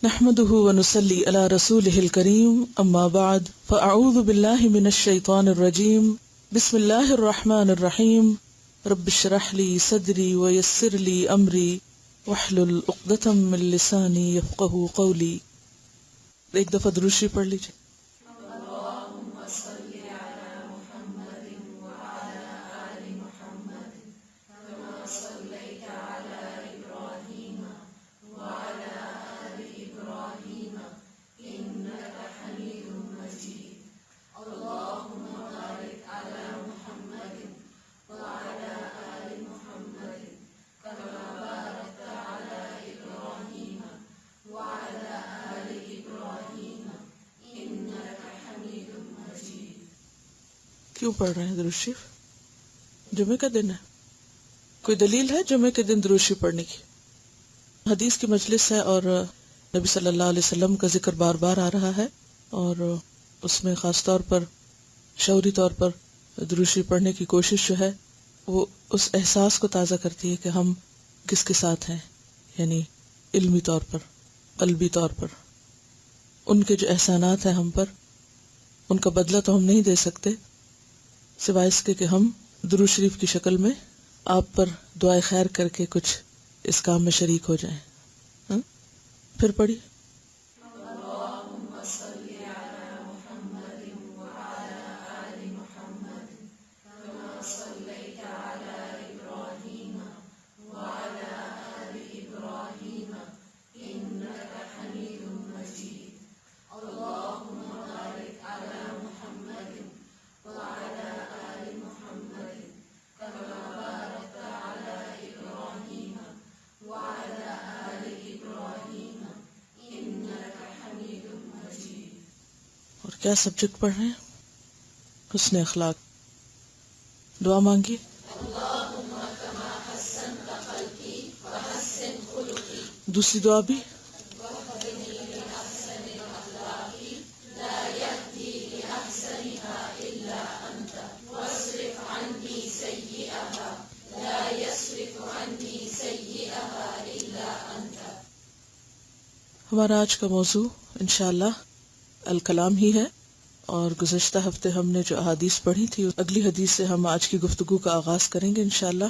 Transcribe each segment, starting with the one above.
نحمده ونصلي على رسوله الكريم اما بعد فاعوذ بالله من الشيطان الرجيم بسم الله الرحمن الرحيم رب اشرح لي صدري ويسر لي امري واحلل عقدة من لساني يفقهوا قولي. ایک دفعہ درود شریف پڑھ لیجیے. کیوں پڑھ رہے ہیں درود شریف؟ جمعے کا دن ہے. کوئی دلیل ہے جمعے کے دن درود شریف پڑھنے کی؟ حدیث کی مجلس ہے اور نبی صلی اللہ علیہ وسلم کا ذکر بار بار آ رہا ہے اور اس میں خاص طور پر شعوری طور پر درود شریف پڑھنے کی کوشش جو ہے وہ اس احساس کو تازہ کرتی ہے کہ ہم کس کے ساتھ ہیں، یعنی علمی طور پر، قلبی طور پر. ان کے جو احسانات ہیں ہم پر، ان کا بدلہ تو ہم نہیں دے سکتے سوائے اس کے کہ ہم درود شریف کی شکل میں آپ پر دعائے خیر کر کے کچھ اس کام میں شریک ہو جائیں. پھر پڑھی. کیا سبجیکٹ پڑھ رہے ہیں؟ حسن اخلاق. دعا مانگی. دوسری دعا بھی. ہمارا آج کا موضوع انشاءاللہ الکلام ہی ہے اور گزشتہ ہفتے ہم نے جو احادیث پڑھی تھی اگلی حدیث سے ہم آج کی گفتگو کا آغاز کریں گے انشاءاللہ.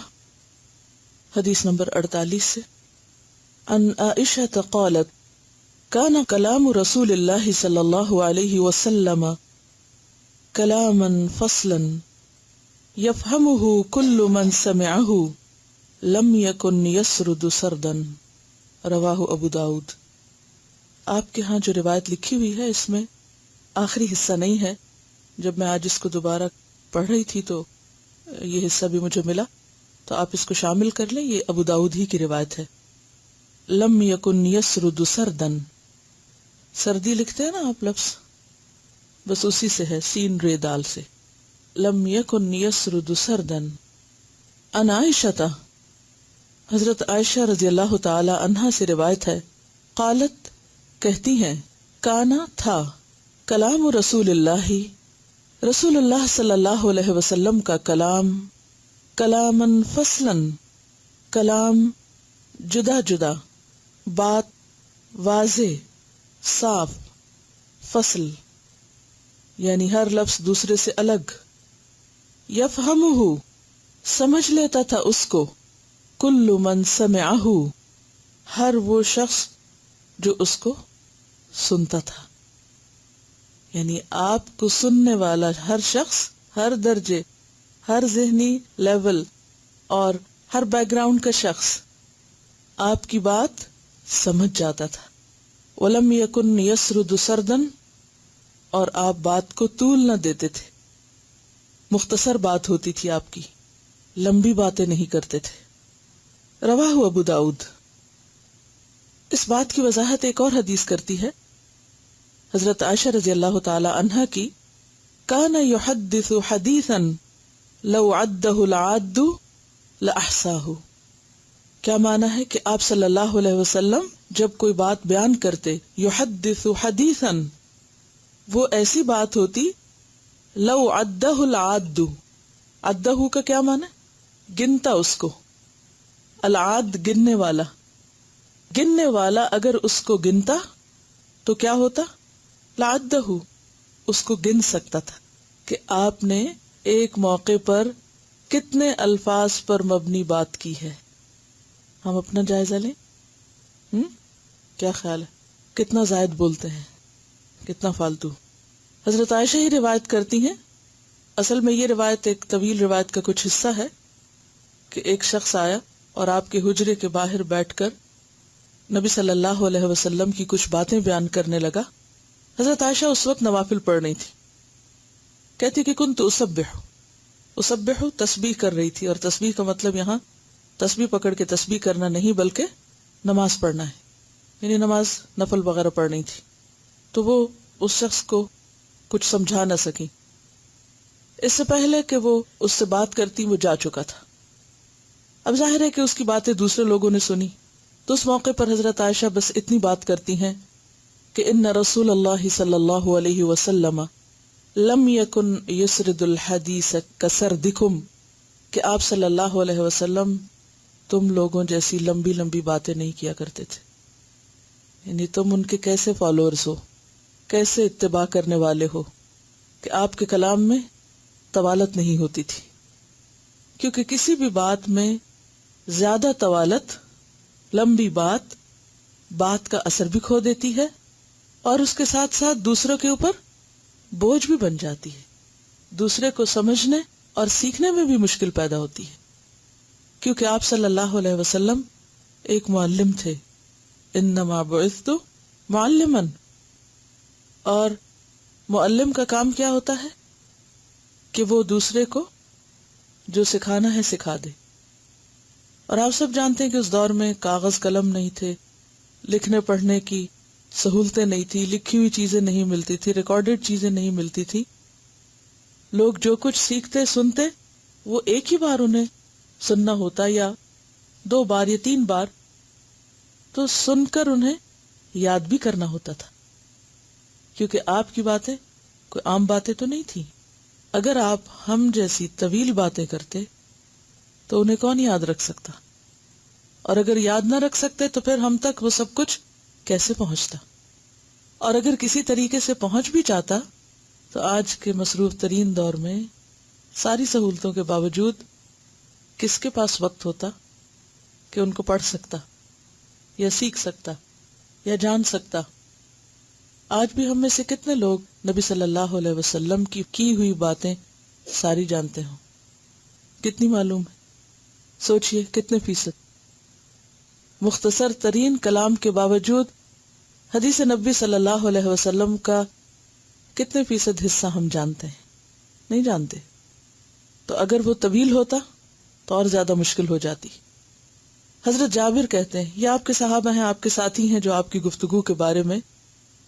حدیث نمبر 48 سے. ان عائشہ قالت کان کلام رسول اللہ صلی اللہ علیہ وسلم کلاما فصلا یفہمہ کل من سمعہ لم یکن یسرد سردا. رواہ ابو داؤد. آپ کے ہاں جو روایت لکھی ہوئی ہے اس میں آخری حصہ نہیں ہے. جب میں آج اس کو دوبارہ پڑھ رہی تھی تو یہ حصہ بھی مجھے ملا تو آپ اس کو شامل کر لیں. یہ ابو داؤد ہی کی روایت ہے. لم یکن یسرد سردن، سردی لکھتے ہیں نا آپ لفظ، بس اسی سے ہے، سین رے دال سے. لم یکن یسرد سردن. ان عائشہ، حضرت عائشہ رضی اللہ تعالی عنہا سے روایت ہے. قالت، کہتی ہیں، کانا تھا، کلام رسول اللہ، رسول اللہ صلی اللہ علیہ وسلم کا کلام، کلامن فصلاً، کلام جدا جدا، بات واضح صاف، فصل یعنی ہر لفظ دوسرے سے الگ. یفہمہ، سمجھ لیتا تھا اس کو، کل من سمعہ، ہر وہ شخص جو اس کو سنتا تھا. یعنی آپ کو سننے والا ہر شخص، ہر درجے، ہر ذہنی لیول اور ہر بیک گراؤنڈ کا شخص آپ کی بات سمجھ جاتا تھا. وَلَمْ يَكُنْ يَسْرُدُ سَرْدًا، اور آپ بات کو طول نہ دیتے تھے. مختصر بات ہوتی تھی آپ کی، لمبی باتیں نہیں کرتے تھے. رواہ ابو داؤد. اس بات کی وضاحت ایک اور حدیث کرتی ہے حضرت عائشہ رضی اللہ تعالی عنہا کی. کان یحدث حدیثا لو عدہ العاد لاحصاہ. کیا معنی ہے کہ آپ صلی اللہ علیہ وسلم جب کوئی بات بیان کرتے، یحدث حدیثا، وہ ایسی بات ہوتی، لو عدہ العاد، عدہ کا کیا معنی؟ گنتا اس کو. العاد گننے والا، گننے والا اگر اس کو گنتا تو کیا ہوتا؟ لعدہ، اس کو گن سکتا تھا کہ آپ نے ایک موقع پر کتنے الفاظ پر مبنی بات کی ہے. ہم اپنا جائزہ لیں. کیا خیال ہے؟ کتنا زائد بولتے ہیں، کتنا فالتو. حضرت عائشہ ہی روایت کرتی ہیں. اصل میں یہ روایت ایک طویل روایت کا کچھ حصہ ہے کہ ایک شخص آیا اور آپ کے حجرے کے باہر بیٹھ کر نبی صلی اللہ علیہ وسلم کی کچھ باتیں بیان کرنے لگا. حضرت عائشہ اس وقت نوافل پڑھ رہی تھی. کہتی کہ کنت اسبح تسبیح کر رہی تھی، اور تسبیح کا مطلب یہاں تسبیح پکڑ کے تسبیح کرنا نہیں بلکہ نماز پڑھنا ہے، یعنی نماز نفل وغیرہ پڑھنی تھی. تو وہ اس شخص کو کچھ سمجھا نہ سکی. اس سے پہلے کہ وہ اس سے بات کرتی وہ جا چکا تھا. اب ظاہر ہے کہ اس کی باتیں دوسرے لوگوں نے سنی، تو اس موقع پر حضرت عائشہ بس اتنی بات کرتی ہیں کہ ان رسول اللہ صلی اللہ علیہ وسلم لم یکن یسرد الحدیث کسردکم، کہ آپ صلی اللہ علیہ وسلم تم لوگوں جیسی لمبی لمبی باتیں نہیں کیا کرتے تھے. یعنی تم ان کے کیسے فالوورز ہو، کیسے اتباع کرنے والے ہو کہ آپ کے کلام میں طوالت نہیں ہوتی تھی. کیونکہ کسی بھی بات میں زیادہ طوالت، لمبی بات کا اثر بھی کھو دیتی ہے، اور اس کے ساتھ ساتھ دوسروں کے اوپر بوجھ بھی بن جاتی ہے. دوسرے کو سمجھنے اور سیکھنے میں بھی مشکل پیدا ہوتی ہے. کیونکہ آپ صلی اللہ علیہ وسلم ایک معلم تھے. انما بعثت معلما، اور معلم کا کام کیا ہوتا ہے کہ وہ دوسرے کو جو سکھانا ہے سکھا دے. اور آپ سب جانتے ہیں کہ اس دور میں کاغذ قلم نہیں تھے، لکھنے پڑھنے کی سہولتیں نہیں تھی، لکھی ہوئی چیزیں نہیں ملتی تھی، ریکارڈڈ چیزیں نہیں ملتی تھی. لوگ جو کچھ سیکھتے سنتے وہ ایک ہی بار انہیں سننا ہوتا، یا 2 بار یا 3 بار، تو سن کر انہیں یاد بھی کرنا ہوتا تھا. کیونکہ آپ کی باتیں کوئی عام باتیں تو نہیں تھی. اگر آپ ہم جیسی طویل باتیں کرتے تو انہیں کون یاد رکھ سکتا، اور اگر یاد نہ رکھ سکتے تو پھر ہم تک وہ سب کچھ کیسے پہنچتا. اور اگر کسی طریقے سے پہنچ بھی جاتا تو آج کے مصروف ترین دور میں ساری سہولتوں کے باوجود کس کے پاس وقت ہوتا کہ ان کو پڑھ سکتا یا سیکھ سکتا یا جان سکتا. آج بھی ہم میں سے کتنے لوگ نبی صلی اللہ علیہ وسلم کی ہوئی باتیں ساری جانتے ہوں؟ کتنی معلوم ہے؟ سوچئے کتنے فیصد. مختصر ترین کلام کے باوجود حدیث نبی صلی اللہ علیہ وسلم کا کتنے فیصد حصہ ہم جانتے ہیں؟ نہیں جانتے. تو اگر وہ طویل ہوتا تو اور زیادہ مشکل ہو جاتی. حضرت جابر کہتے ہیں، یہ آپ کے صحابہ ہیں، آپ کے ساتھی ہیں جو آپ کی گفتگو کے بارے میں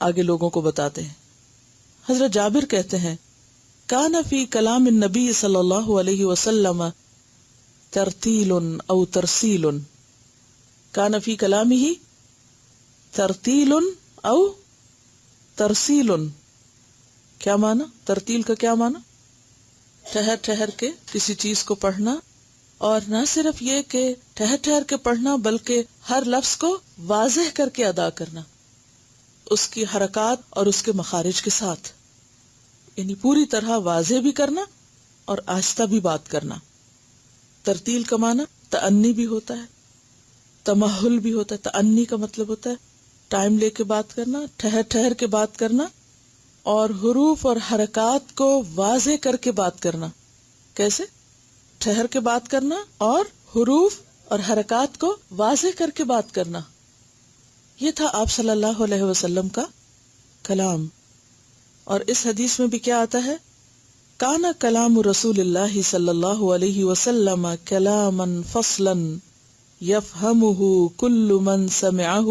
آگے لوگوں کو بتاتے ہیں. حضرت جابر کہتے ہیں، کان فی کلام النبی صلی اللہ علیہ وسلم ترتیل او ترسیل. کان فی کلامہ ترتیل او ترسیل. کیا معنی؟ ترتیل کا کیا معنی؟ ٹھہر ٹھہر کے کسی چیز کو پڑھنا، اور نہ صرف یہ کہ ٹھہر ٹھہر کے پڑھنا بلکہ ہر لفظ کو واضح کر کے ادا کرنا، اس کی حرکات اور اس کے مخارج کے ساتھ، یعنی پوری طرح واضح بھی کرنا اور آہستہ بھی بات کرنا. ترتیل کا معنی تأنی بھی ہوتا ہے، تمہل بھی ہوتا ہے. تأنی کا مطلب ہوتا ہے ٹائم لے کے بات کرنا، ٹھہر ٹھہر کے بات کرنا، اور حروف اور حرکات کو واضح کر کے بات کرنا. کیسے؟ ٹھہر کے بات کرنا اور حروف اور حرکات کو واضح کر کے بات کرنا. یہ تھا آپ صلی اللہ علیہ وسلم کا کلام. اور اس حدیث میں بھی کیا آتا ہے؟ کان کلام رسول اللہ صلی اللہ علیہ وسلم کلاما فصلا یفہمہ کل من سمعہ.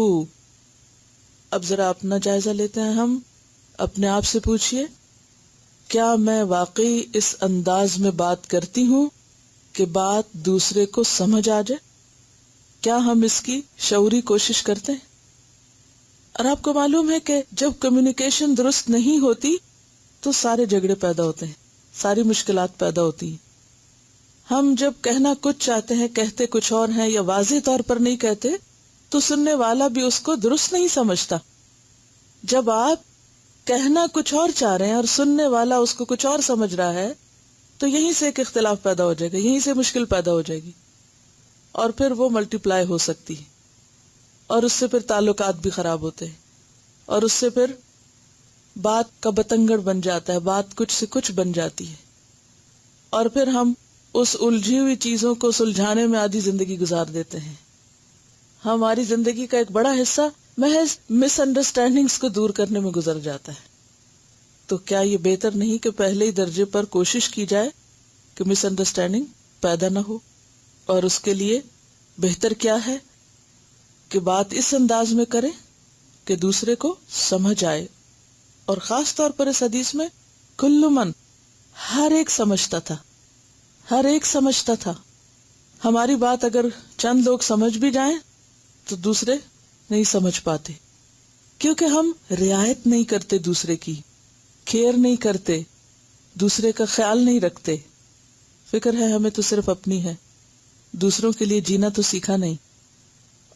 اب ذرا اپنا جائزہ لیتے ہیں ہم. اپنے آپ سے پوچھئے، کیا میں واقعی اس انداز میں بات کرتی ہوں کہ بات دوسرے کو سمجھ آ جائے؟ کیا ہم اس کی شعوری کوشش کرتے ہیں؟ اور آپ کو معلوم ہے کہ جب کمیونیکیشن درست نہیں ہوتی تو سارے جھگڑے پیدا ہوتے ہیں، ساری مشکلات پیدا ہوتی ہیں. ہم جب کہنا کچھ چاہتے ہیں کہتے کچھ اور ہیں، یا واضح طور پر نہیں کہتے، تو سننے والا بھی اس کو درست نہیں سمجھتا. جب آپ کہنا کچھ اور چاہ رہے ہیں اور سننے والا اس کو کچھ اور سمجھ رہا ہے تو یہیں سے ایک اختلاف پیدا ہو جائے گا، یہیں سے مشکل پیدا ہو جائے گی، اور پھر وہ ملٹی پلائی ہو سکتی ہے، اور اس سے پھر تعلقات بھی خراب ہوتے ہیں، اور اس سے پھر بات کا بتنگڑ بن جاتا ہے، بات کچھ سے کچھ بن جاتی ہے، اور پھر ہم اس الجھی ہوئی چیزوں کو سلجھانے میں آدھی زندگی گزار دیتے ہیں۔ ہماری زندگی کا ایک بڑا حصہ محض مس انڈرسٹینڈنگز کو دور کرنے میں گزر جاتا ہے۔ تو کیا یہ بہتر نہیں کہ پہلے ہی درجے پر کوشش کی جائے کہ مس انڈرسٹینڈنگ پیدا نہ ہو؟ اور اس کے لیے بہتر کیا ہے کہ بات اس انداز میں کریں کہ دوسرے کو سمجھ آئے، اور خاص طور پر اس حدیث میں کل من، ہر ایک سمجھتا تھا، ہر ایک سمجھتا تھا۔ ہماری بات اگر چند لوگ سمجھ بھی جائیں تو دوسرے نہیں سمجھ پاتے، کیونکہ ہم رعایت نہیں کرتے، دوسرے کی کیئر نہیں کرتے، دوسرے کا خیال نہیں رکھتے۔ فکر ہے ہمیں تو صرف اپنی ہے، دوسروں کے لیے جینا تو سیکھا نہیں۔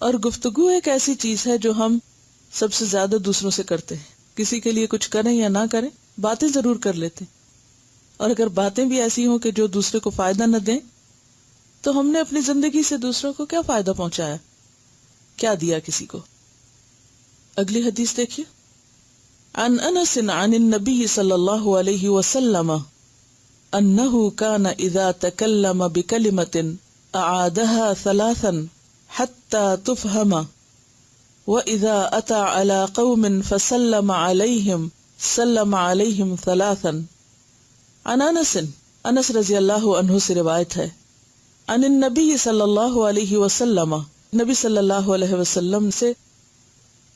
اور گفتگو ایک ایسی چیز ہے جو ہم سب سے زیادہ دوسروں سے کرتے ہیں۔ کسی کے لیے کچھ کریں یا نہ کریں، باتیں ضرور کر لیتے، اور اگر باتیں بھی ایسی ہوں کہ جو دوسرے کو فائدہ نہ دیں تو ہم نے اپنی زندگی سے دوسروں کو کیا فائدہ پہنچایا، کیا دیا کسی کو۔ اگلی حدیث دیکھیے، عن انس عن النبی صلی اللہ علیہ وسلم انہ کان اذا تکلم بکلمۃ اعادها ثلاثا حتى تفهم وَإِذَا أَتَى عَلَى قَوْمٍ فَسَلَّمَ عَلَيْهِمْ سَلَّمَ عَلَيْهِمْ ثَلَاثًا۔ عن انس رضی اللہ عنہ سے روایت ہے، عن النبی صلی اللہ علیہ وسلم، نبی صلی اللہ علیہ وسلم سے،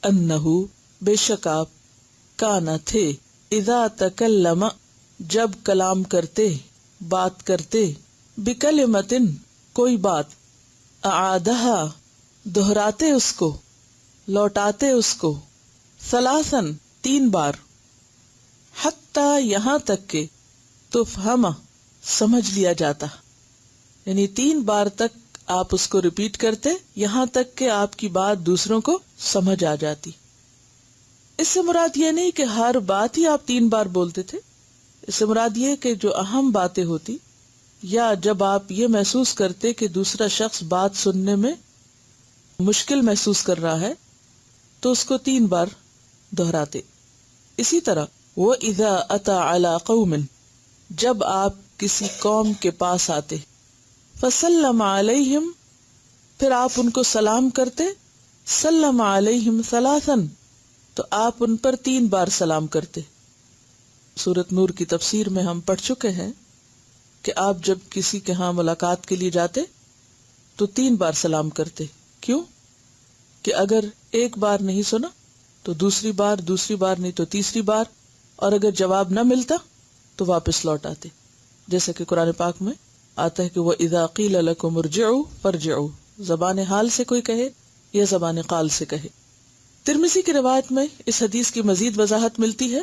انہو بے شک آپ، کانا تھے، اذا تکلم جب کلام کرتے، بات کرتے، بکلمۃ کوئی بات، اعادہا دہراتے اس کو، لوٹاتے اس کو، ثلاثاً تین بار، حتی یہاں تک کہ تفہم سمجھ لیا جاتا، یعنی تین بار تک آپ اس کو ریپیٹ کرتے یہاں تک کہ آپ کی بات دوسروں کو سمجھ آ جاتی۔ اس سے مراد یہ نہیں کہ ہر بات ہی آپ تین بار بولتے تھے، اس سے مراد یہ کہ جو اہم باتیں ہوتی، یا جب آپ یہ محسوس کرتے کہ دوسرا شخص بات سننے میں مشکل محسوس کر رہا ہے تو اس کو تین بار دہراتے۔ اسی طرح وَإِذَا أَتَى عَلَى قَوْمٍ جب آپ کسی قوم کے پاس آتے، فَسَلَّمَ عَلَيْهِمْ پھر آپ ان کو سلام کرتے، سلم علیہم ثلاثاً تو آپ ان پر تین بار سلام کرتے۔ سورۃ نور کی تفسیر میں ہم پڑھ چکے ہیں کہ آپ جب کسی کے ہاں ملاقات کے لیے جاتے تو تین بار سلام کرتے۔ کیوں؟ کہ اگر ایک بار نہیں سنا تو دوسری بار نہیں تو تیسری بار، اور اگر جواب نہ ملتا تو واپس لوٹ آتے، جیسا کہ قرآن پاک میں آتا ہے کہ وَإِذَا قِيلَ لَكُمُ ارْجِعُوا فَارْجِعُوا، زبان حال سے کوئی کہے یا زبان قال سے کہے۔ ترمذی کی روایت میں اس حدیث کی مزید وضاحت ملتی ہے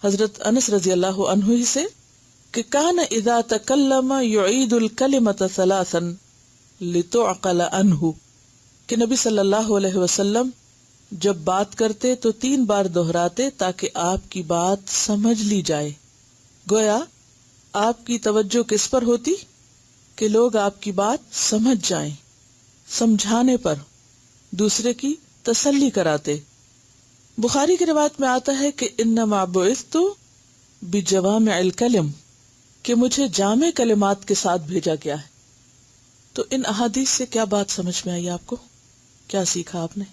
حضرت انس رضی اللہ عنہ ہی سے کہ کان اذا تکلم یعید الکلمۃ ثلاثا لتعقل عنہ، کہ نبی صلی اللہ علیہ وسلم جب بات کرتے تو تین بار دہراتے تاکہ آپ کی بات سمجھ لی جائے۔ گویا آپ کی توجہ کس پر ہوتی کہ لوگ آپ کی بات سمجھ جائیں، سمجھانے پر دوسرے کی تسلی کراتے۔ بخاری کی روایت میں آتا ہے کہ انما بعثت بجوامع الکلم، کہ مجھے جامع کلمات کے ساتھ بھیجا گیا ہے۔ تو ان احادیث سے کیا بات سمجھ میں آئی آپ کو؟ کیا سیکھا آپ نے؟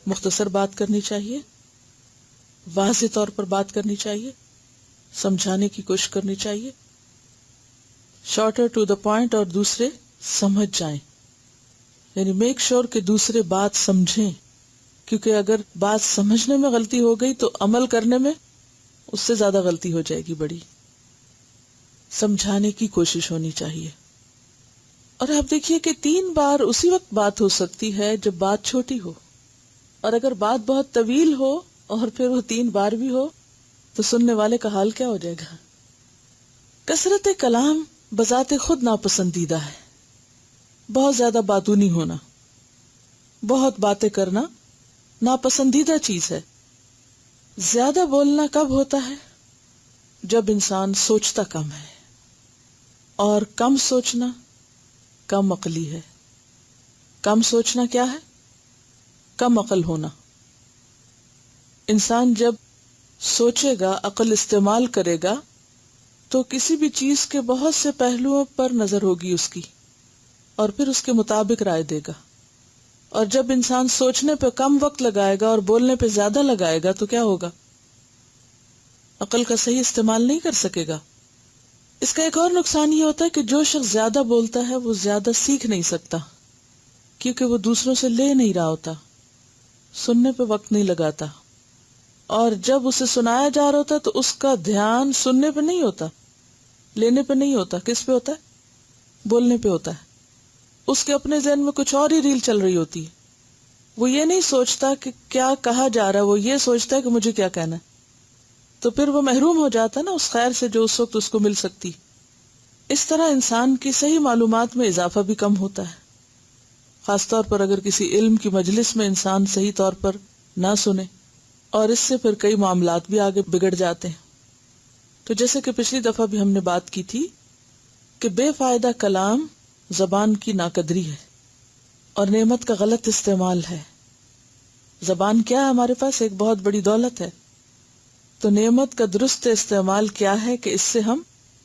مختصر بات کرنی چاہیے، واضح طور پر بات کرنی چاہیے، سمجھانے کی کوشش کرنی چاہیے، شارٹر ٹو دا پوائنٹ، اور دوسرے سمجھ جائیں، یعنی میک شور کہ دوسرے بات سمجھیں، کیونکہ اگر بات سمجھنے میں غلطی ہو گئی تو عمل کرنے میں اس سے زیادہ غلطی ہو جائے گی بڑی۔ سمجھانے کی کوشش ہونی چاہیے۔ اور آپ دیکھیے کہ تین بار اسی وقت بات ہو سکتی ہے جب بات چھوٹی ہو، اور اگر بات بہت طویل ہو اور پھر وہ تین بار بھی ہو تو سننے والے کا حال کیا ہو جائے گا۔ کثرت کلام بذات خود ناپسندیدہ ہے، بہت زیادہ باتونی ہونا، بہت باتیں کرنا ناپسندیدہ چیز ہے، زیادہ بولنا کب ہوتا ہے؟ جب انسان سوچتا کم ہے، اور کم سوچنا کم عقلی ہے۔ کم سوچنا کیا ہے؟ کم عقل ہونا۔ انسان جب سوچے گا، عقل استعمال کرے گا، تو کسی بھی چیز کے بہت سے پہلوؤں پر نظر ہوگی اس کی، اور پھر اس کے مطابق رائے دے گا۔ اور جب انسان سوچنے پہ کم وقت لگائے گا اور بولنے پہ زیادہ لگائے گا تو کیا ہوگا؟ عقل کا صحیح استعمال نہیں کر سکے گا۔ اس کا ایک اور نقصان یہ ہوتا ہے کہ جو شخص زیادہ بولتا ہے وہ زیادہ سیکھ نہیں سکتا، کیونکہ وہ دوسروں سے لے نہیں رہا ہوتا، سننے پہ وقت نہیں لگاتا، اور جب اسے سنایا جا رہا ہوتا ہے تو اس کا دھیان سننے پہ نہیں ہوتا، لینے پہ نہیں ہوتا، کس پہ ہوتا ہے؟ بولنے پہ ہوتا ہے۔ اس کے اپنے ذہن میں کچھ اور ہی ریل چل رہی ہوتی ہے، وہ یہ نہیں سوچتا کہ کیا کہا جا رہا ہے، وہ یہ سوچتا ہے کہ مجھے کیا کہنا ہے، تو پھر وہ محروم ہو جاتا ہے نا اس خیر سے جو اس وقت اس کو مل سکتی۔ اس طرح انسان کی صحیح معلومات میں اضافہ بھی کم ہوتا ہے، خاص طور پر اگر کسی علم کی مجلس میں انسان صحیح طور پر نہ سنے، اور اس سے پھر کئی معاملات بھی آگے بگڑ جاتے ہیں۔ تو جیسے کہ پچھلی دفعہ بھی ہم نے بات کی تھی کہ بے فائدہ کلام زبان کی ناقدری ہے اور نعمت کا غلط استعمال ہے۔ زبان کیا ہے؟ ہمارے پاس ایک بہت بڑی دولت ہے، تو نعمت کا درست استعمال کیا ہے کہ اس سے ہم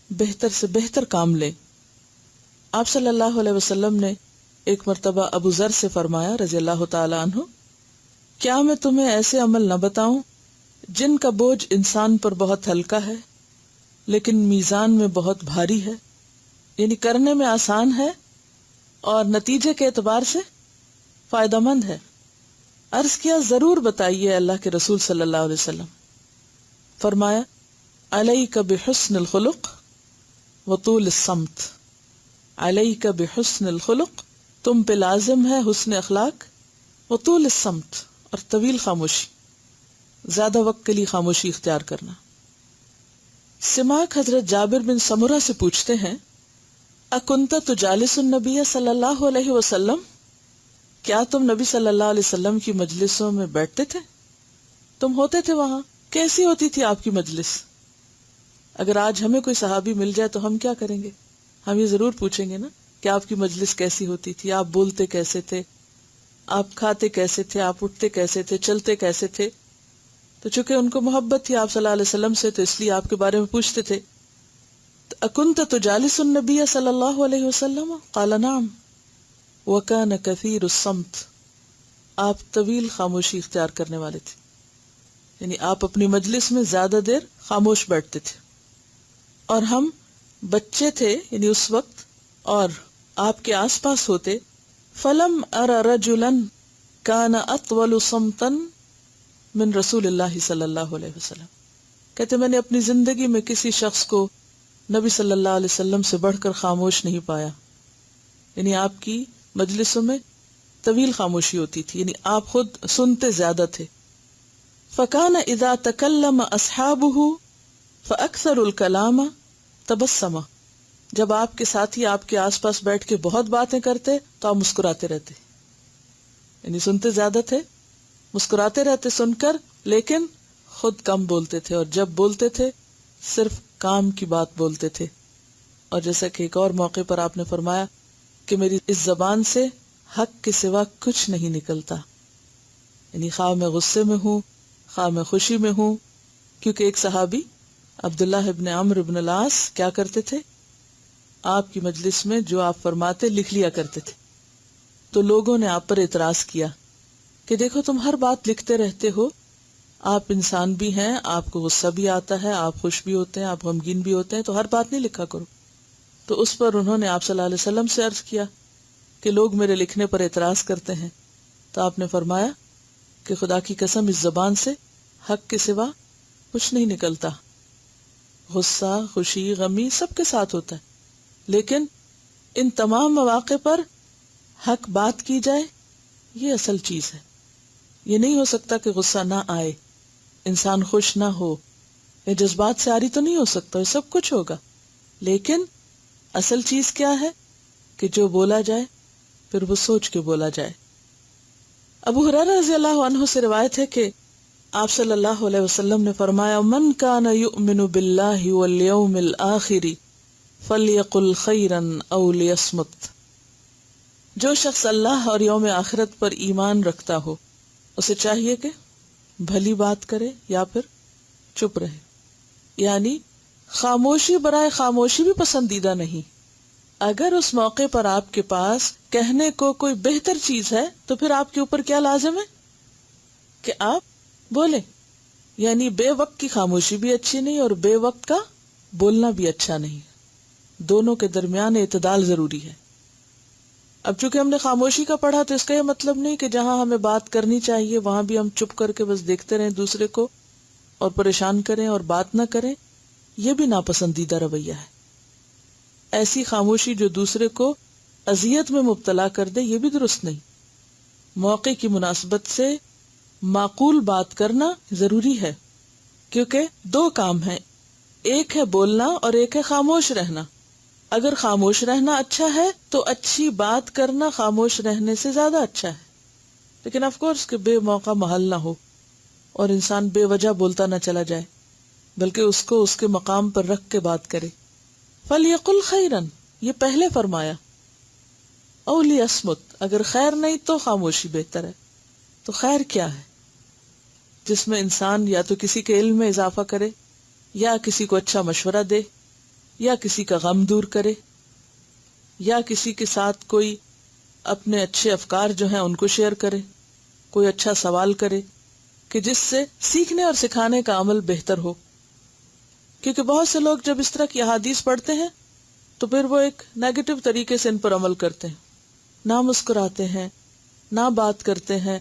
بہتر سے بہتر کام لیں۔ آپ صلی اللہ علیہ وسلم نے ایک مرتبہ ابو ذر سے فرمایا رضی اللہ تعالی عنہ، کیا میں تمہیں ایسے عمل نہ بتاؤں جن کا بوجھ انسان پر بہت ہلکا ہے لیکن میزان میں بہت بھاری ہے، یعنی کرنے میں آسان ہے اور نتیجے کے اعتبار سے فائدہ مند ہے۔ عرض کیا ضرور بتائیے اللہ کے رسول صلی اللہ علیہ وسلم۔ فرمایا علیک بحسن الخلق وطول الصمت، علیک بحسن الخلق، تم پہ لازم ہے حسن اخلاق، وطول الصمت، اور طویل خاموشی، زیادہ وقت کے لیے خاموشی اختیار کرنا۔ سماک حضرت جابر بن سمرہ سے پوچھتے ہیں، اکنت تجالس النبی صلی اللہ علیہ وسلم، کیا تم نبی صلی اللہ علیہ وسلم کی مجلسوں میں بیٹھتے تھے؟ تم ہوتے تھے وہاں؟ کیسی ہوتی تھی آپ کی مجلس؟ اگر آج ہمیں کوئی صحابی مل جائے تو ہم کیا کریں گے؟ ہم یہ ضرور پوچھیں گے نا کہ آپ کی مجلس کیسی ہوتی تھی، آپ بولتے کیسے تھے، آپ کھاتے کیسے تھے، آپ اٹھتے کیسے تھے، چلتے کیسے تھے۔ تو چونکہ ان کو محبت تھی آپ صلی اللہ علیہ وسلم سے، تو اس لیے آپ کے بارے میں پوچھتے تھے۔ اکنت تجالس النبی صلی اللہ علیہ وسلم؟ قال نعم وکان کثیر الصمت، آپ طویل خاموشی اختیار کرنے والے تھے، یعنی آپ اپنی مجلس میں زیادہ دیر خاموش بیٹھتے تھے۔ اور ہم بچے تھے یعنی اس وقت، اور آپ کے آس پاس ہوتے، فلم ارى رجلا كان اطول صمتا من رسول اللہ صلی اللہ علیہ وسلم، کہتے میں نے اپنی زندگی میں کسی شخص کو نبی صلی اللہ علیہ وسلم سے بڑھ کر خاموش نہیں پایا، یعنی آپ کی مجلسوں میں طویل خاموشی ہوتی تھی، یعنی آپ خود سنتے زیادہ تھے۔ فَكَانَ إِذَا تَكَلَّمَ أَصْحَابُهُ فَأَكْثَرُ الْكَلَامَ تَبَسَّمَ، جب آپ کے ساتھی آپ کے آس پاس بیٹھ کے بہت باتیں کرتے تو آپ مسکراتے رہتے، یعنی سنتے زیادہ تھے، مسکراتے رہتے سن کر، لیکن خود کم بولتے تھے، اور جب بولتے تھے صرف کام کی بات بولتے تھے۔ اور جیسا کہ ایک اور موقع پر آپ نے فرمایا کہ میری اس زبان سے حق کے سوا کچھ نہیں نکلتا، یعنی خواہ میں غصے میں ہوں، خواہ میں خوشی میں ہوں، کیونکہ ایک صحابی عبداللہ ابن عمرو ابن العاص کیا کرتے تھے، آپ کی مجلس میں جو آپ فرماتے لکھ لیا کرتے تھے۔ تو لوگوں نے آپ پر اعتراض کیا کہ دیکھو تم ہر بات لکھتے رہتے ہو، آپ انسان بھی ہیں، آپ کو غصہ بھی آتا ہے، آپ خوش بھی ہوتے ہیں، آپ غمگین بھی ہوتے ہیں، تو ہر بات نہیں لکھا کرو۔ تو اس پر انہوں نے آپ صلی اللہ علیہ وسلم سے عرض کیا کہ لوگ میرے لکھنے پر اعتراض کرتے ہیں، تو آپ نے فرمایا کہ خدا کی قسم اس زبان سے حق کے سوا کچھ نہیں نکلتا، غصہ، خوشی، غمی سب کے ساتھ ہوتا ہے، لیکن ان تمام مواقع پر حق بات کی جائے، یہ اصل چیز ہے۔ یہ نہیں ہو سکتا کہ غصہ نہ آئے، انسان خوش نہ ہو، یہ جذبات سے عاری تو نہیں ہو سکتا، یہ سب کچھ ہوگا، لیکن اصل چیز کیا ہے کہ جو بولا جائے پھر وہ سوچ کے بولا جائے۔ ابو ہریرہ رضی اللہ عنہ سے روایت ہے کہ آپ صلی اللہ علیہ وسلم نے فرمایا من کان یؤمن باللہ والیوم الآخر فلیقل خیرا او لیصمت، جو شخص اللہ اور یوم آخرت پر ایمان رکھتا ہو اسے چاہیے کہ بھلی بات کرے یا پھر چپ رہے. یعنی خاموشی برائے خاموشی بھی پسندیدہ نہیں. اگر اس موقع پر آپ کے پاس کہنے کو کوئی بہتر چیز ہے تو پھر آپ کے اوپر کیا لازم ہے کہ آپ بولیں. یعنی بے وقت کی خاموشی بھی اچھی نہیں اور بے وقت کا بولنا بھی اچھا نہیں. دونوں کے درمیان اعتدال ضروری ہے. اب چونکہ ہم نے خاموشی کا پڑھا تو اس کا یہ مطلب نہیں کہ جہاں ہمیں بات کرنی چاہیے وہاں بھی ہم چپ کر کے بس دیکھتے رہیں دوسرے کو اور پریشان کریں اور بات نہ کریں. یہ بھی ناپسندیدہ رویہ ہے. ایسی خاموشی جو دوسرے کو اذیت میں مبتلا کر دے یہ بھی درست نہیں. موقع کی مناسبت سے معقول بات کرنا ضروری ہے کیونکہ دو کام ہیں، ایک ہے بولنا اور ایک ہے خاموش رہنا. اگر خاموش رہنا اچھا ہے تو اچھی بات کرنا خاموش رہنے سے زیادہ اچھا ہے. لیکن آف کورس کہ بے موقع محل نہ ہو اور انسان بے وجہ بولتا نہ چلا جائے بلکہ اس کو اس کے مقام پر رکھ کے بات کرے. فَلْيَقُلْ خَيْرًا یہ پہلے فرمایا. اَوْ لِيَصْمُتْ اگر خیر نہیں تو خاموشی بہتر ہے. تو خیر کیا ہے؟ جس میں انسان یا تو کسی کے علم میں اضافہ کرے یا کسی کو اچھا مشورہ دے یا کسی کا غم دور کرے یا کسی کے ساتھ کوئی اپنے اچھے افکار جو ہیں ان کو شیئر کرے، کوئی اچھا سوال کرے کہ جس سے سیکھنے اور سکھانے کا عمل بہتر ہو. کیونکہ بہت سے لوگ جب اس طرح کی احادیث پڑھتے ہیں تو پھر وہ ایک نیگیٹو طریقے سے ان پر عمل کرتے ہیں، نہ مسکراتے ہیں، نہ بات کرتے ہیں،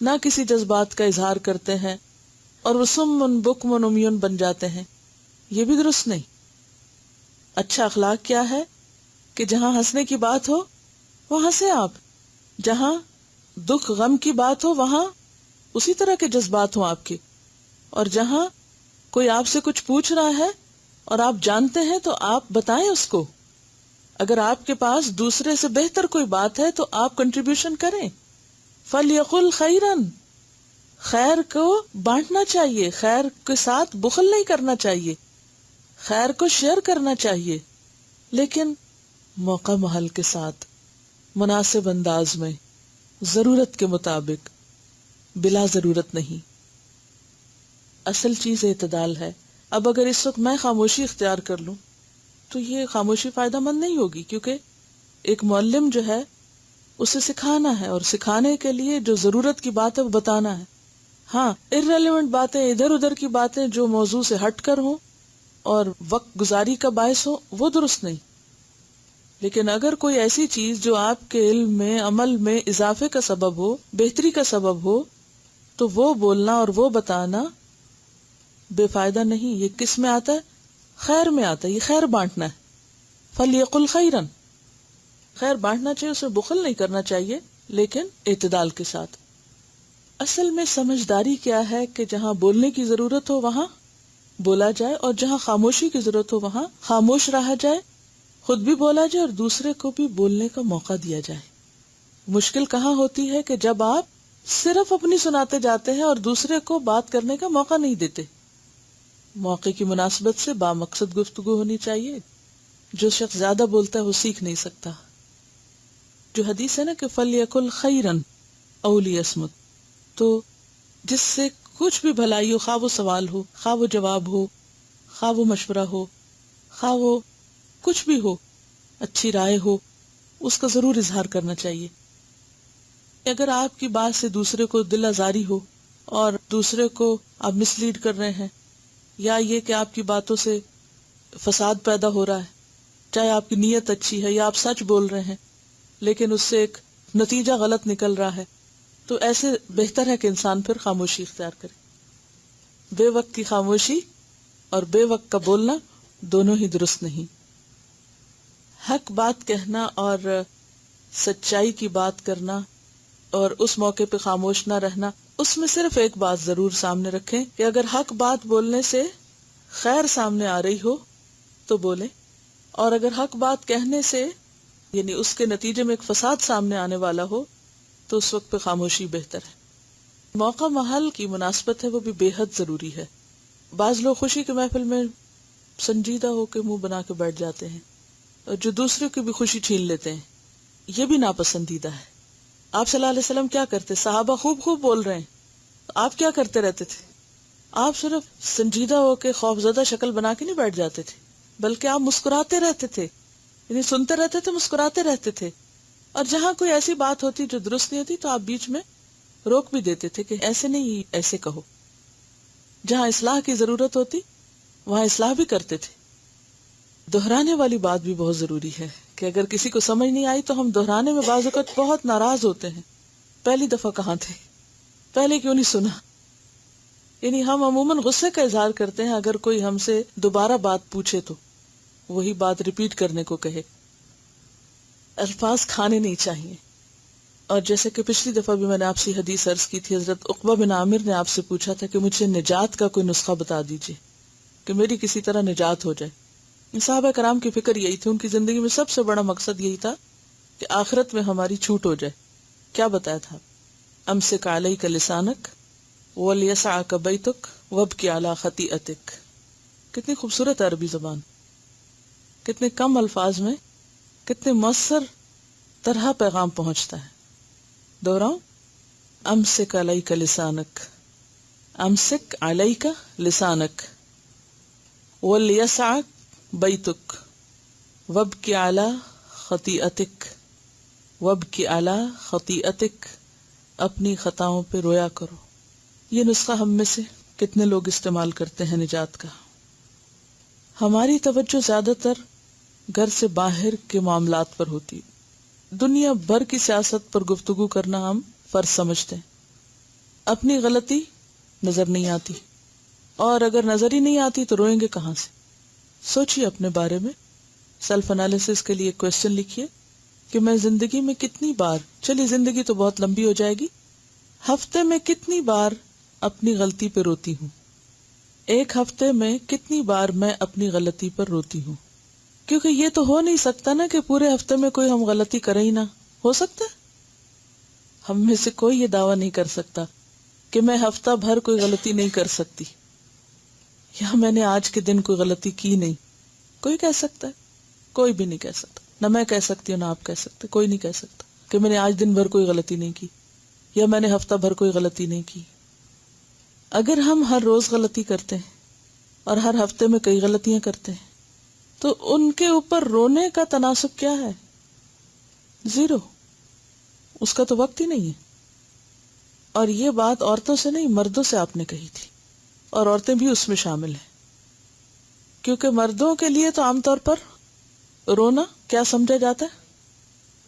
نہ کسی جذبات کا اظہار کرتے ہیں اور وہ سمن بکمن عمیون بن جاتے ہیں. یہ بھی درست نہیں. اچھا اخلاق کیا ہے کہ جہاں ہنسنے کی بات ہو وہاں ہنسیں آپ، جہاں دکھ غم کی بات ہو وہاں اسی طرح کے جذبات ہوں آپ کے، اور جہاں کوئی آپ سے کچھ پوچھ رہا ہے اور آپ جانتے ہیں تو آپ بتائیں اس کو. اگر آپ کے پاس دوسرے سے بہتر کوئی بات ہے تو آپ کنٹریبیوشن کریں. فَلْيَقُلْ خَيْرًا خیر کو بانٹنا چاہیے، خیر کے ساتھ بخل نہیں کرنا چاہیے، خیر کو شیئر کرنا چاہیے، لیکن موقع محل کے ساتھ، مناسب انداز میں، ضرورت کے مطابق، بلا ضرورت نہیں. اصل چیز اعتدال ہے. اب اگر اس وقت میں خاموشی اختیار کر لوں تو یہ خاموشی فائدہ مند نہیں ہوگی، کیونکہ ایک معلم جو ہے اسے سکھانا ہے اور سکھانے کے لیے جو ضرورت کی بات ہے وہ بتانا ہے. ہاں irrelevant باتیں، ادھر ادھر کی باتیں جو موضوع سے ہٹ کر ہوں اور وقت گزاری کا باعث ہو وہ درست نہیں. لیکن اگر کوئی ایسی چیز جو آپ کے علم میں، عمل میں اضافے کا سبب ہو، بہتری کا سبب ہو، تو وہ بولنا اور وہ بتانا بے فائدہ نہیں. یہ کس میں آتا ہے؟ خیر میں آتا ہے. یہ خیر بانٹنا ہے. فَلْيَقُلْ خَيْرًا خیر بانٹنا چاہیے، اسے بخل نہیں کرنا چاہیے لیکن اعتدال کے ساتھ. اصل میں سمجھداری کیا ہے کہ جہاں بولنے کی ضرورت ہو وہاں بولا جائے اور جہاں خاموشی کی ضرورت ہو وہاں خاموش رہا جائے، خود بھی بولا جائے اور دوسرے کو بھی بولنے کا موقع دیا جائے. مشکل کہاں ہوتی ہے کہ جب آپ صرف اپنی سناتے جاتے ہیں اور دوسرے کو بات کرنے کا موقع نہیں دیتے. موقع کی مناسبت سے بامقصد گفتگو ہونی چاہیے. جو شخص زیادہ بولتا ہے وہ سیکھ نہیں سکتا. جو حدیث ہے نا کہ فَلْيَقُلْ خَيْرًا أَوْ لِيَصْمُتْ، تو جس سے کچھ بھی بھلائی ہو، خواہ وہ سوال ہو، خواہ وہ جواب ہو، خواہ وہ مشورہ ہو، خواہ وہ کچھ بھی ہو، اچھی رائے ہو، اس کا ضرور اظہار کرنا چاہیے. اگر آپ کی بات سے دوسرے کو دل آزاری ہو اور دوسرے کو آپ مس لیڈ کر رہے ہیں، یا یہ کہ آپ کی باتوں سے فساد پیدا ہو رہا ہے، چاہے آپ کی نیت اچھی ہے یا آپ سچ بول رہے ہیں لیکن اس سے ایک نتیجہ غلط نکل رہا ہے، تو ایسے بہتر ہے کہ انسان پھر خاموشی اختیار کرے. بے وقت کی خاموشی اور بے وقت کا بولنا دونوں ہی درست نہیں. حق بات کہنا اور سچائی کی بات کرنا اور اس موقع پہ خاموش نہ رہنا، اس میں صرف ایک بات ضرور سامنے رکھیں کہ اگر حق بات بولنے سے خیر سامنے آ رہی ہو تو بولیں، اور اگر حق بات کہنے سے یعنی اس کے نتیجے میں ایک فساد سامنے آنے والا ہو تو اس وقت پہ خاموشی بہتر ہے. موقع محل کی مناسبت ہے وہ بھی بے حد ضروری ہے. بعض لوگ خوشی کی محفل میں سنجیدہ ہو کے منہ بنا کے بیٹھ جاتے ہیں اور جو دوسروں کی بھی خوشی چھین لیتے ہیں، یہ بھی ناپسندیدہ ہے. آپ صلی اللہ علیہ وسلم کیا کرتے؟ صحابہ خوب خوب بول رہے ہیں، آپ کیا کرتے رہتے تھے؟ آپ صرف سنجیدہ ہو کے خوفزدہ شکل بنا کے نہیں بیٹھ جاتے تھے، بلکہ آپ مسکراتے رہتے تھے، یعنی سنتے رہتے تھے، مسکراتے رہتے تھے. اور جہاں کوئی ایسی بات ہوتی جو درست نہیں ہوتی تو آپ بیچ میں روک بھی دیتے تھے کہ ایسے نہیں، ایسے کہو. جہاں اصلاح کی ضرورت ہوتی وہاں اصلاح بھی کرتے تھے. دہرانے والی بات بھی بہت ضروری ہے کہ اگر کسی کو سمجھ نہیں آئی تو ہم دہرانے میں بعض اوقات بہت ناراض ہوتے ہیں. پہلی دفعہ کہاں تھے؟ پہلے کیوں نہیں سنا؟ یعنی ہم عموماً غصے کا اظہار کرتے ہیں اگر کوئی ہم سے دوبارہ بات پوچھے تو وہی بات ریپیٹ کرنے کو کہے. الفاظ کھانے نہیں چاہیے. اور جیسے کہ پچھلی دفعہ بھی میں نے آپ سے حدیث عرض کی تھی، حضرت عقبہ بن عامر نے آپ سے پوچھا تھا کہ مجھے نجات کا کوئی نسخہ بتا دیجئے کہ میری کسی طرح نجات ہو جائے. صحابہ کرام کی فکر یہی تھی، ان کی زندگی میں سب سے بڑا مقصد یہی تھا کہ آخرت میں ہماری چھوٹ ہو جائے. کیا بتایا تھا؟ امسک علیک لسانک ولیسعک بیتک وابکی علی خطیئتک. کتنی خوبصورت عربی زبان، کتنے کم الفاظ میں کتنے مؤثر طرح پیغام پہنچتا ہے. دوہراؤں، امسک علیک لسانک، امسک علیک لسانک ولیسعک بیتک وابکی علی خطیئتک، وابکی علی خطیئتک، اپنی خطاؤں پہ رویا کرو. یہ نسخہ ہم میں سے کتنے لوگ استعمال کرتے ہیں نجات کا؟ ہماری توجہ زیادہ تر گھر سے باہر کے معاملات پر ہوتی. دنیا بھر کی سیاست پر گفتگو کرنا ہم فرض سمجھتے ہیں. اپنی غلطی نظر نہیں آتی، اور اگر نظر ہی نہیں آتی تو روئیں گے کہاں سے؟ سوچیے اپنے بارے میں، سیلف انالیسس کے لیے ایک کوشچن لکھیے کہ میں زندگی میں کتنی بار، چلیے زندگی تو بہت لمبی ہو جائے گی، ہفتے میں کتنی بار اپنی غلطی پہ روتی ہوں؟ ایک ہفتے میں کتنی بار میں اپنی غلطی پر روتی ہوں؟ کیونکہ یہ تو ہو نہیں سکتا نا کہ پورے ہفتے میں کوئی ہم غلطی کرے ہی نہ. ہو سکتا ہے؟ ہم میں سے کوئی یہ دعویٰ نہیں کر سکتا کہ میں ہفتہ بھر کوئی غلطی نہیں کر سکتی، یا میں نے آج کے دن کوئی غلطی کی نہیں. کوئی کہہ سکتا ہے؟ کوئی بھی نہیں کہہ سکتا. نہ میں کہہ سکتی ہوں نہ آپ کہہ سکتے. کوئی نہیں کہہ سکتا کہ میں نے آج دن بھر کوئی غلطی نہیں کی یا میں نے ہفتہ بھر کوئی غلطی نہیں کی. اگر ہم ہر روز غلطی کرتے ہیں اور ہر ہفتے میں کئی غلطیاں کرتے ہیں تو ان کے اوپر رونے کا تناسب کیا ہے؟ زیرو. اس کا تو وقت ہی نہیں ہے. اور یہ بات عورتوں سے نہیں، مردوں سے آپ نے کہی تھی، اور عورتیں بھی اس میں شامل ہیں. کیونکہ مردوں کے لیے تو عام طور پر رونا کیا سمجھا جاتا ہے؟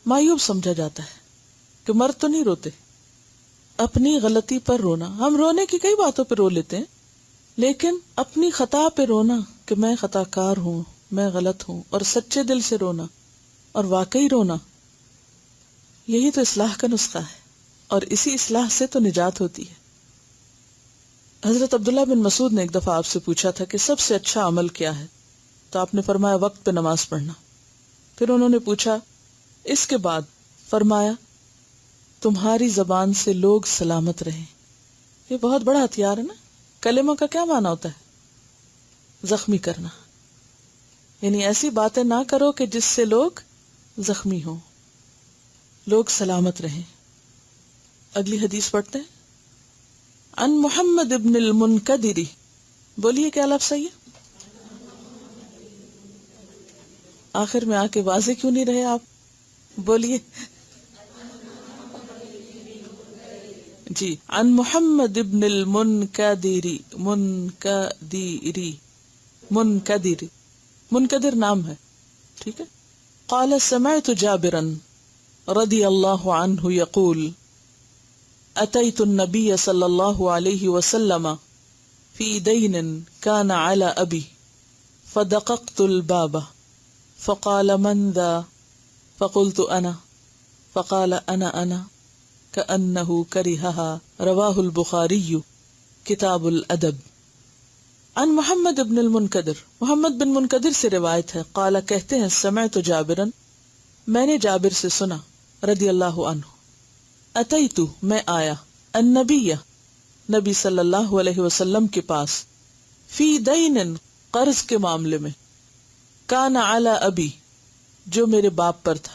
معیوب سمجھا جاتا ہے کہ مرد تو نہیں روتے. اپنی غلطی پر رونا، ہم رونے کی کئی باتوں پہ رو لیتے ہیں، لیکن اپنی خطا پہ رونا کہ میں خطا کار ہوں، میں غلط ہوں، اور سچے دل سے رونا اور واقعی رونا، یہی تو اصلاح کا نسخہ ہے. اور اسی اصلاح سے تو نجات ہوتی ہے. حضرت عبداللہ بن مسعود نے ایک دفعہ آپ سے پوچھا تھا کہ سب سے اچھا عمل کیا ہے؟ تو آپ نے فرمایا وقت پہ نماز پڑھنا. پھر انہوں نے پوچھا اس کے بعد؟ فرمایا تمہاری زبان سے لوگ سلامت رہیں. یہ بہت بڑا ہتھیار ہے نا. کلمہ کا کیا معنی ہوتا ہے؟ زخمی کرنا. یعنی ایسی باتیں نہ کرو کہ جس سے لوگ زخمی ہوں، لوگ سلامت رہیں. اگلی حدیث پڑھتے ہیں. ان محمد ابن المنکدر، بولیے کیا لفظ صحیح ہے؟ آخر میں آ کے واضح کیوں نہیں رہے آپ؟ بولیے جی. ان محمد ابن المنکدر، منکدر، منکدر نام ہے، ٹھیک ہے. قال سمعت جابرا رضی اللہ عنہ یقول اتیت النبی صلی اللہ علیہ وسلم فی دین کان علی ابی فدققت الباب فقال من ذا فقلت انا فقال انا كأنه كرهها رواه البخاری کتاب الادب. عن محمد بن المنکدر، محمد بن منکدر سے روایت ہے. قال کہتے ہیں سمعت جابرا، میں نے جابر سے سنا رضی اللہ عنہ. اتیتو میں آیا، النبی نبی صلی اللہ علیہ وسلم کے پاس فی دین قرض کے معاملے میں، کان علی ابی جو میرے باپ پر تھا،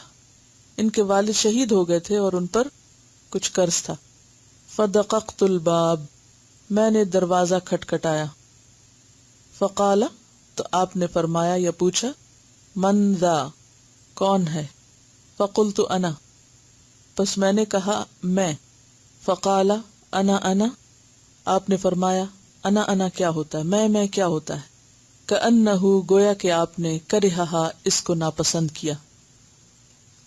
ان کے والد شہید ہو گئے تھے اور ان پر کچھ قرض تھا. فدققت الباب میں نے دروازہ کھٹکھٹایا. فقال تو آپ نے فرمایا یا پوچھا من ذا کون ہے؟ فقلت انا پس میں نے کہا میں. فقال انا آپ نے فرمایا انا کیا ہوتا ہے، میں کیا ہوتا ہے؟ کأنہ گویا کہ آپ نے کرہا اس کو ناپسند کیا.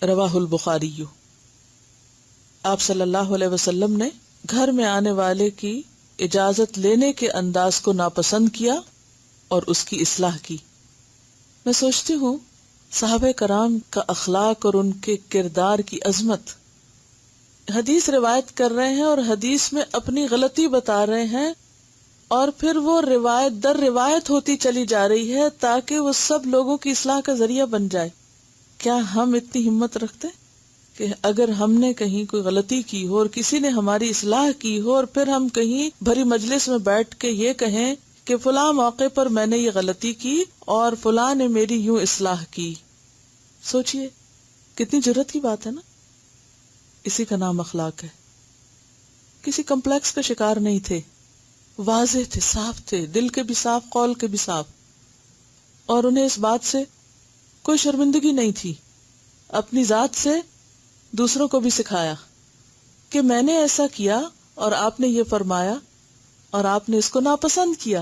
رواہ البخاری. آپ صلی اللہ علیہ وسلم نے گھر میں آنے والے کی اجازت لینے کے انداز کو ناپسند کیا اور اس کی اصلاح کی. میں سوچتی ہوں صحابہ کرام کا اخلاق اور ان کے کردار کی عظمت. حدیث روایت کر رہے ہیں اور حدیث میں اپنی غلطی بتا رہے ہیں اور پھر وہ روایت در روایت ہوتی چلی جا رہی ہے تاکہ وہ سب لوگوں کی اصلاح کا ذریعہ بن جائے. کیا ہم اتنی ہمت رکھتے کہ اگر ہم نے کہیں کوئی غلطی کی ہو اور کسی نے ہماری اصلاح کی ہو اور پھر ہم کہیں بھری مجلس میں بیٹھ کے یہ کہیں کہ فلاں موقع پر میں نے یہ غلطی کی اور فلاں نے میری یوں اصلاح کی. سوچئے کتنی جرأت کی بات ہے نا. اسی کا نام اخلاق ہے. کسی کمپلیکس کا شکار نہیں تھے، واضح تھے، صاف تھے، دل کے بھی صاف، قول کے بھی صاف، اور انہیں اس بات سے کوئی شرمندگی نہیں تھی. اپنی ذات سے دوسروں کو بھی سکھایا کہ میں نے ایسا کیا اور آپ نے یہ فرمایا اور آپ نے اس کو ناپسند کیا.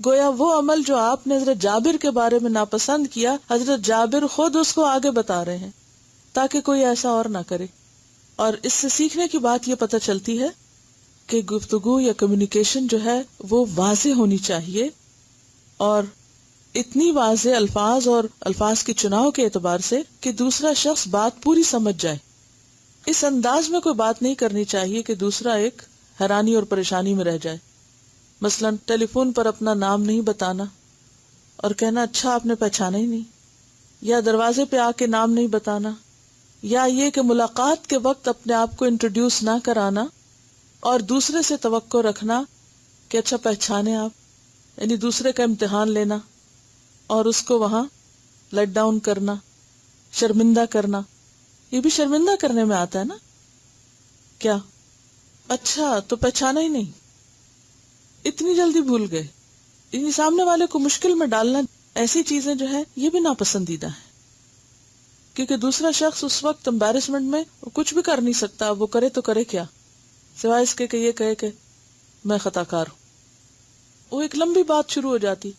گویا وہ عمل جو آپ نے حضرت جابر کے بارے میں ناپسند کیا، حضرت جابر خود اس کو آگے بتا رہے ہیں تاکہ کوئی ایسا اور نہ کرے. اور اس سے سیکھنے کی بات یہ پتہ چلتی ہے کہ گفتگو یا کمیونیکیشن جو ہے وہ واضح ہونی چاہیے، اور اتنی واضح الفاظ اور الفاظ کے چناؤ کے اعتبار سے کہ دوسرا شخص بات پوری سمجھ جائے. اس انداز میں کوئی بات نہیں کرنی چاہیے کہ دوسرا ایک حیرانی اور پریشانی میں رہ جائے. مثلا ٹیلی فون پر اپنا نام نہیں بتانا اور کہنا اچھا آپ نے پہچانا ہی نہیں، یا دروازے پہ آ کے نام نہیں بتانا، یا یہ کہ ملاقات کے وقت اپنے آپ کو انٹروڈیوس نہ کرانا اور دوسرے سے توقع رکھنا کہ اچھا پہچانے آپ، یعنی دوسرے کا امتحان لینا اور اس کو وہاں لیٹ ڈاؤن کرنا، شرمندہ کرنا. یہ بھی شرمندہ کرنے میں آتا ہے نا. کیا اچھا تو پہچانا ہی نہیں، اتنی جلدی بھول گئے. یعنی سامنے والے کو مشکل میں ڈالنا، ایسی چیزیں جو ہے یہ بھی ناپسندیدہ ہے، کیونکہ دوسرا شخص اس وقت امبیرسمنٹ میں کچھ بھی کر نہیں سکتا. وہ کرے تو کرے کیا سوائے اس کے کہ یہ کہے کہ میں خطا کار ہوں. وہ ایک لمبی بات شروع ہو جاتی.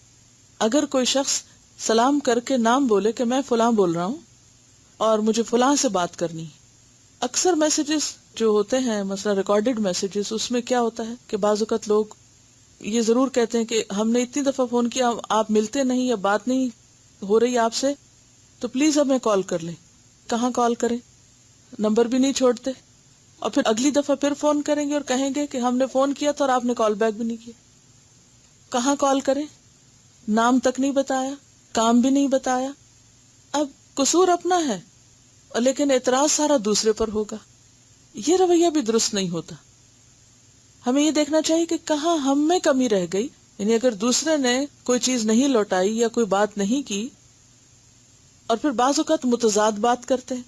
اگر کوئی شخص سلام کر کے نام بولے کہ میں فلاں بول رہا ہوں اور مجھے فلاں سے بات کرنی، اکثر میسیجز جو ہوتے ہیں مثلا ریکارڈڈ میسیجز، اس میں کیا ہوتا ہے کہ بعض اوقات لوگ یہ ضرور کہتے ہیں کہ ہم نے اتنی دفعہ فون کیا، آپ ملتے نہیں یا بات نہیں ہو رہی آپ سے، تو پلیز ہمیں کال کر لیں. کہاں کال کریں؟ نمبر بھی نہیں چھوڑتے، اور پھر اگلی دفعہ پھر فون کریں گے اور کہیں گے کہ ہم نے فون کیا تھا اور آپ نے کال بیک بھی نہیں کیا. کہاں کال کریں؟ نام تک نہیں بتایا، کام بھی نہیں بتایا. اب قصور اپنا ہے لیکن اعتراض سارا دوسرے پر ہوگا. یہ رویہ بھی درست نہیں ہوتا. ہمیں یہ دیکھنا چاہیے کہ کہاں ہم میں کمی رہ گئی. یعنی اگر دوسرے نے کوئی چیز نہیں لوٹائی یا کوئی بات نہیں کی، اور پھر بعض اوقات متضاد بات کرتے ہیں.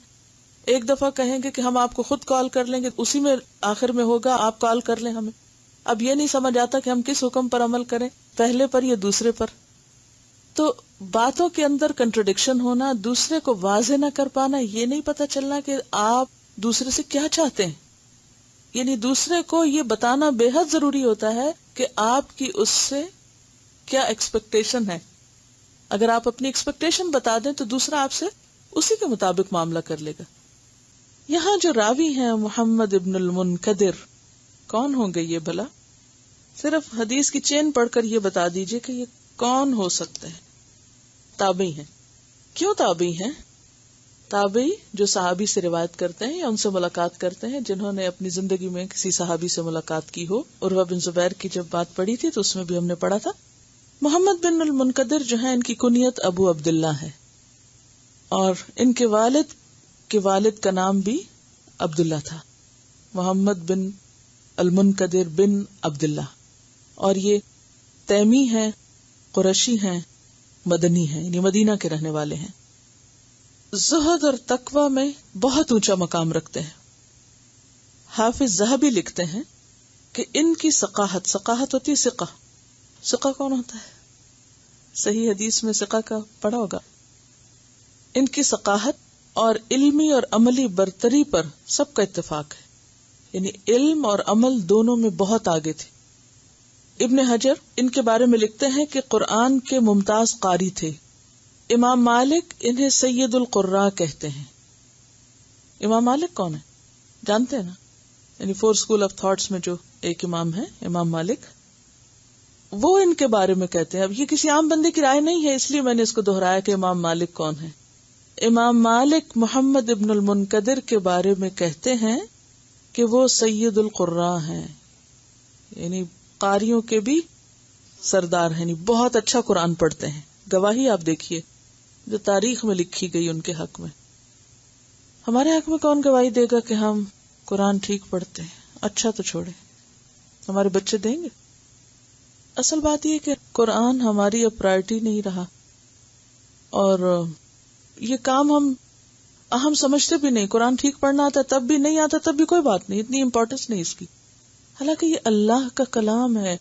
ایک دفعہ کہیں گے کہ ہم آپ کو خود کال کر لیں گے، اسی میں آخر میں ہوگا آپ کال کر لیں ہمیں. اب یہ نہیں سمجھ آتا کہ ہم کس حکم پر عمل کریں، پہلے پر یا دوسرے پر. تو باتوں کے اندر کنٹرڈکشن ہونا، دوسرے کو واضح نہ کر پانا، یہ نہیں پتہ چلنا کہ آپ دوسرے سے کیا چاہتے ہیں. یعنی دوسرے کو یہ بتانا بے حد ضروری ہوتا ہے کہ آپ کی اس سے کیا ایکسپیکٹیشن ہے. اگر آپ اپنی ایکسپیکٹیشن بتا دیں تو دوسرا آپ سے اسی کے مطابق معاملہ کر لے گا. یہاں جو راوی ہیں محمد ابن المنکدر، کون ہوں گے یہ بھلا؟ صرف حدیث کی چین پڑھ کر یہ بتا دیجئے کہ یہ کون ہو سکتے ہیں. تابعی ہیں. کیوں تابعی ہیں؟ تابعی جو صحابی سے روایت کرتے ہیں یا ان سے ملاقات کرتے ہیں، جنہوں نے اپنی زندگی میں کسی صحابی سے ملاقات کی ہو. عروہ بن زبیر کی جب بات پڑھی تھی تو اس میں بھی ہم نے پڑھا تھا. محمد بن المنکدر جو ہیں، ان کی کنیت ابو عبداللہ ہے، اور ان کے والد کا نام بھی عبداللہ تھا. محمد بن المنکدر بن عبداللہ، اور یہ تیمی ہیں، قریشی ہیں، مدنی ہیں، یعنی مدینہ کے رہنے والے ہیں. زہد اور تقوی میں بہت اونچا مقام رکھتے ہیں. حافظ ذہبی لکھتے ہیں کہ ان کی ثقاہت ہوتی ہے ثقہ. ثقہ کون ہوتا ہے؟ صحیح حدیث میں ثقہ کا پڑھا ہوگا. ان کی ثقاہت اور علمی اور عملی برتری پر سب کا اتفاق ہے، یعنی علم اور عمل دونوں میں بہت آگے تھے. ابن حجر ان کے بارے میں لکھتے ہیں کہ قرآن کے ممتاز قاری تھے. امام مالک انہیں سید القراء کہتے ہیں. امام مالک کون ہے جانتے ہیں نا؟ یعنی 4 اسکول آف تھاٹس میں جو ایک امام ہے امام مالک، وہ ان کے بارے میں کہتے ہیں. اب یہ کسی عام بندے کی رائے نہیں ہے، اس لیے میں نے اس کو دہرایا کہ امام مالک کون ہے. امام مالک محمد ابن المنکدر کے بارے میں کہتے ہیں کہ وہ سید القراء ہیں، یعنی قاریوں کے بھی سردار ہیں، یعنی بہت اچھا قرآن پڑھتے ہیں. گواہی آپ دیکھیے جو تاریخ میں لکھی گئی ان کے حق میں. ہمارے حق میں کون گواہی دے گا کہ ہم قرآن ٹھیک پڑھتے ہیں؟ اچھا تو چھوڑے، ہمارے بچے دیں گے. اصل بات یہ کہ قرآن ہماری اب پرائرٹی نہیں رہا، اور یہ کام ہم سمجھتے بھی نہیں. قرآن ٹھیک پڑھنا آتا تب بھی، نہیں آتا تب بھی، کوئی بات نہیں، اتنی امپورٹنس نہیں اس کی. حالانکہ یہ اللہ کا کلام ہے،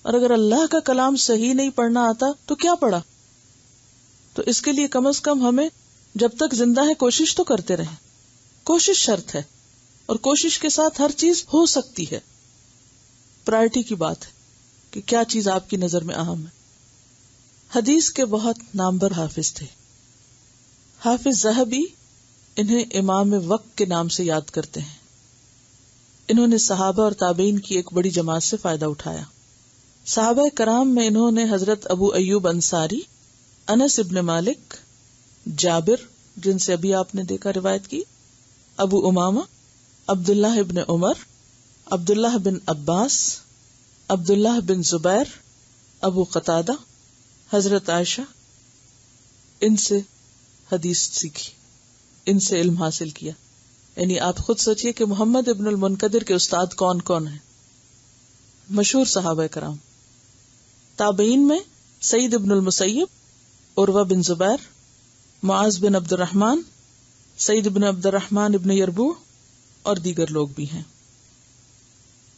اور اگر اللہ کا کلام صحیح نہیں پڑھنا آتا تو کیا پڑھا؟ تو اس کے لیے کم از کم ہمیں جب تک زندہ ہے کوشش تو کرتے رہیں. کوشش شرط ہے، اور کوشش کے ساتھ ہر چیز ہو سکتی ہے. پرائرٹی کی بات ہے کہ کیا چیز آپ کی نظر میں اہم ہے. حدیث کے بہت نامور حافظ تھے. حافظ ذہبی انہیں امام وقت کے نام سے یاد کرتے ہیں. انہوں نے صحابہ اور تابعین کی ایک بڑی جماعت سے فائدہ اٹھایا. صحابہ کرام میں انہوں نے حضرت ابو ایوب انصاری، انس ابن مالک، جابر جن سے ابھی آپ نے دیکھا روایت کی، ابو امامہ، عبداللہ ابن عمر، عبداللہ بن عباس، عبداللہ بن زبیر، ابو قتادہ، حضرت عائشہ، ان سے حدیث سیکھی، ان سے علم حاصل کیا. یعنی آپ خود سوچئے کہ محمد ابن المنکدر کے استاد کون کون ہیں؟ مشہور صحابہ کرام. تابعین میں سعید ابن المسیب، عروہ بن زبیر، معاذ بن عبد الرحمن، سعید بن عبد الرحمن ابن یربوع اور دیگر لوگ بھی ہیں.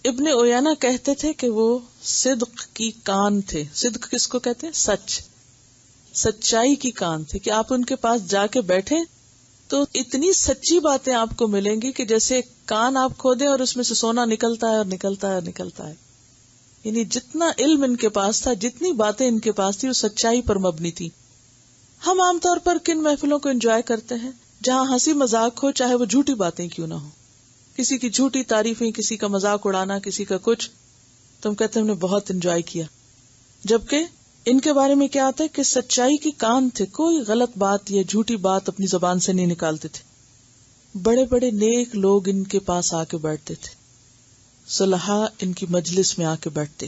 ابن عیینہ کہتے تھے کہ وہ صدق کی کان تھے. صدق کس کو کہتے ہیں؟ سچ، سچائی کی کان تھے، کہ آپ ان کے پاس جا کے بیٹھے تو اتنی سچی باتیں آپ کو ملیں گی کہ جیسے کان آپ کھودیں اور اس میں سے سونا نکلتا ہے اور نکلتا ہے اور نکلتا ہے. یعنی جتنا علم ان کے پاس تھا، جتنی باتیں ان کے پاس تھی، وہ سچائی پر مبنی تھی. ہم عام طور پر کن محفلوں کو انجوائے کرتے ہیں جہاں ہنسی مذاق ہو، چاہے وہ جھوٹی باتیں کیوں نہ ہو. کسی کی جھوٹی تعریفیں، کسی کا مذاق اڑانا، کسی کا کچھ، تم کہتے ہیں ہم نے بہت انجوائے کیا. جبکہ ان کے بارے میں کیا آتا ہے کہ سچائی کی کان تھے، کوئی غلط بات یا جھوٹی بات اپنی زبان سے نہیں نکالتے تھے. بڑے بڑے نیک لوگ ان کے پاس آ کے بیٹھتے تھے، صلحاء ان کی مجلس میں آ کے بیٹھتے،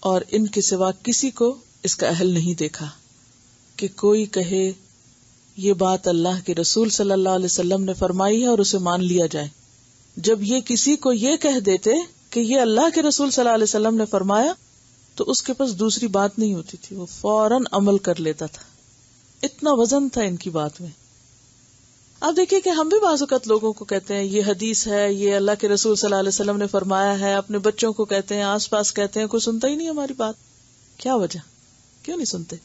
اور ان کے سوا کسی کو اس کا اہل نہیں دیکھا کہ کوئی کہے یہ بات اللہ کے رسول صلی اللہ علیہ وسلم نے فرمائی ہے اور اسے مان لیا جائے. جب یہ کسی کو یہ کہہ دیتے کہ یہ اللہ کے رسول صلی اللہ علیہ وسلم نے فرمایا تو اس کے پاس دوسری بات نہیں ہوتی تھی، وہ فوراً عمل کر لیتا تھا. اتنا وزن تھا ان کی بات میں. آپ دیکھیے کہ ہم بھی بعض اوقات لوگوں کو کہتے ہیں یہ حدیث ہے، یہ اللہ کے رسول صلی اللہ علیہ وسلم نے فرمایا ہے، اپنے بچوں کو کہتے ہیں، آس پاس کہتے ہیں، کوئی سنتا ہی نہیں ہماری بات. کیا وجہ؟ کیوں نہیں سنتے؟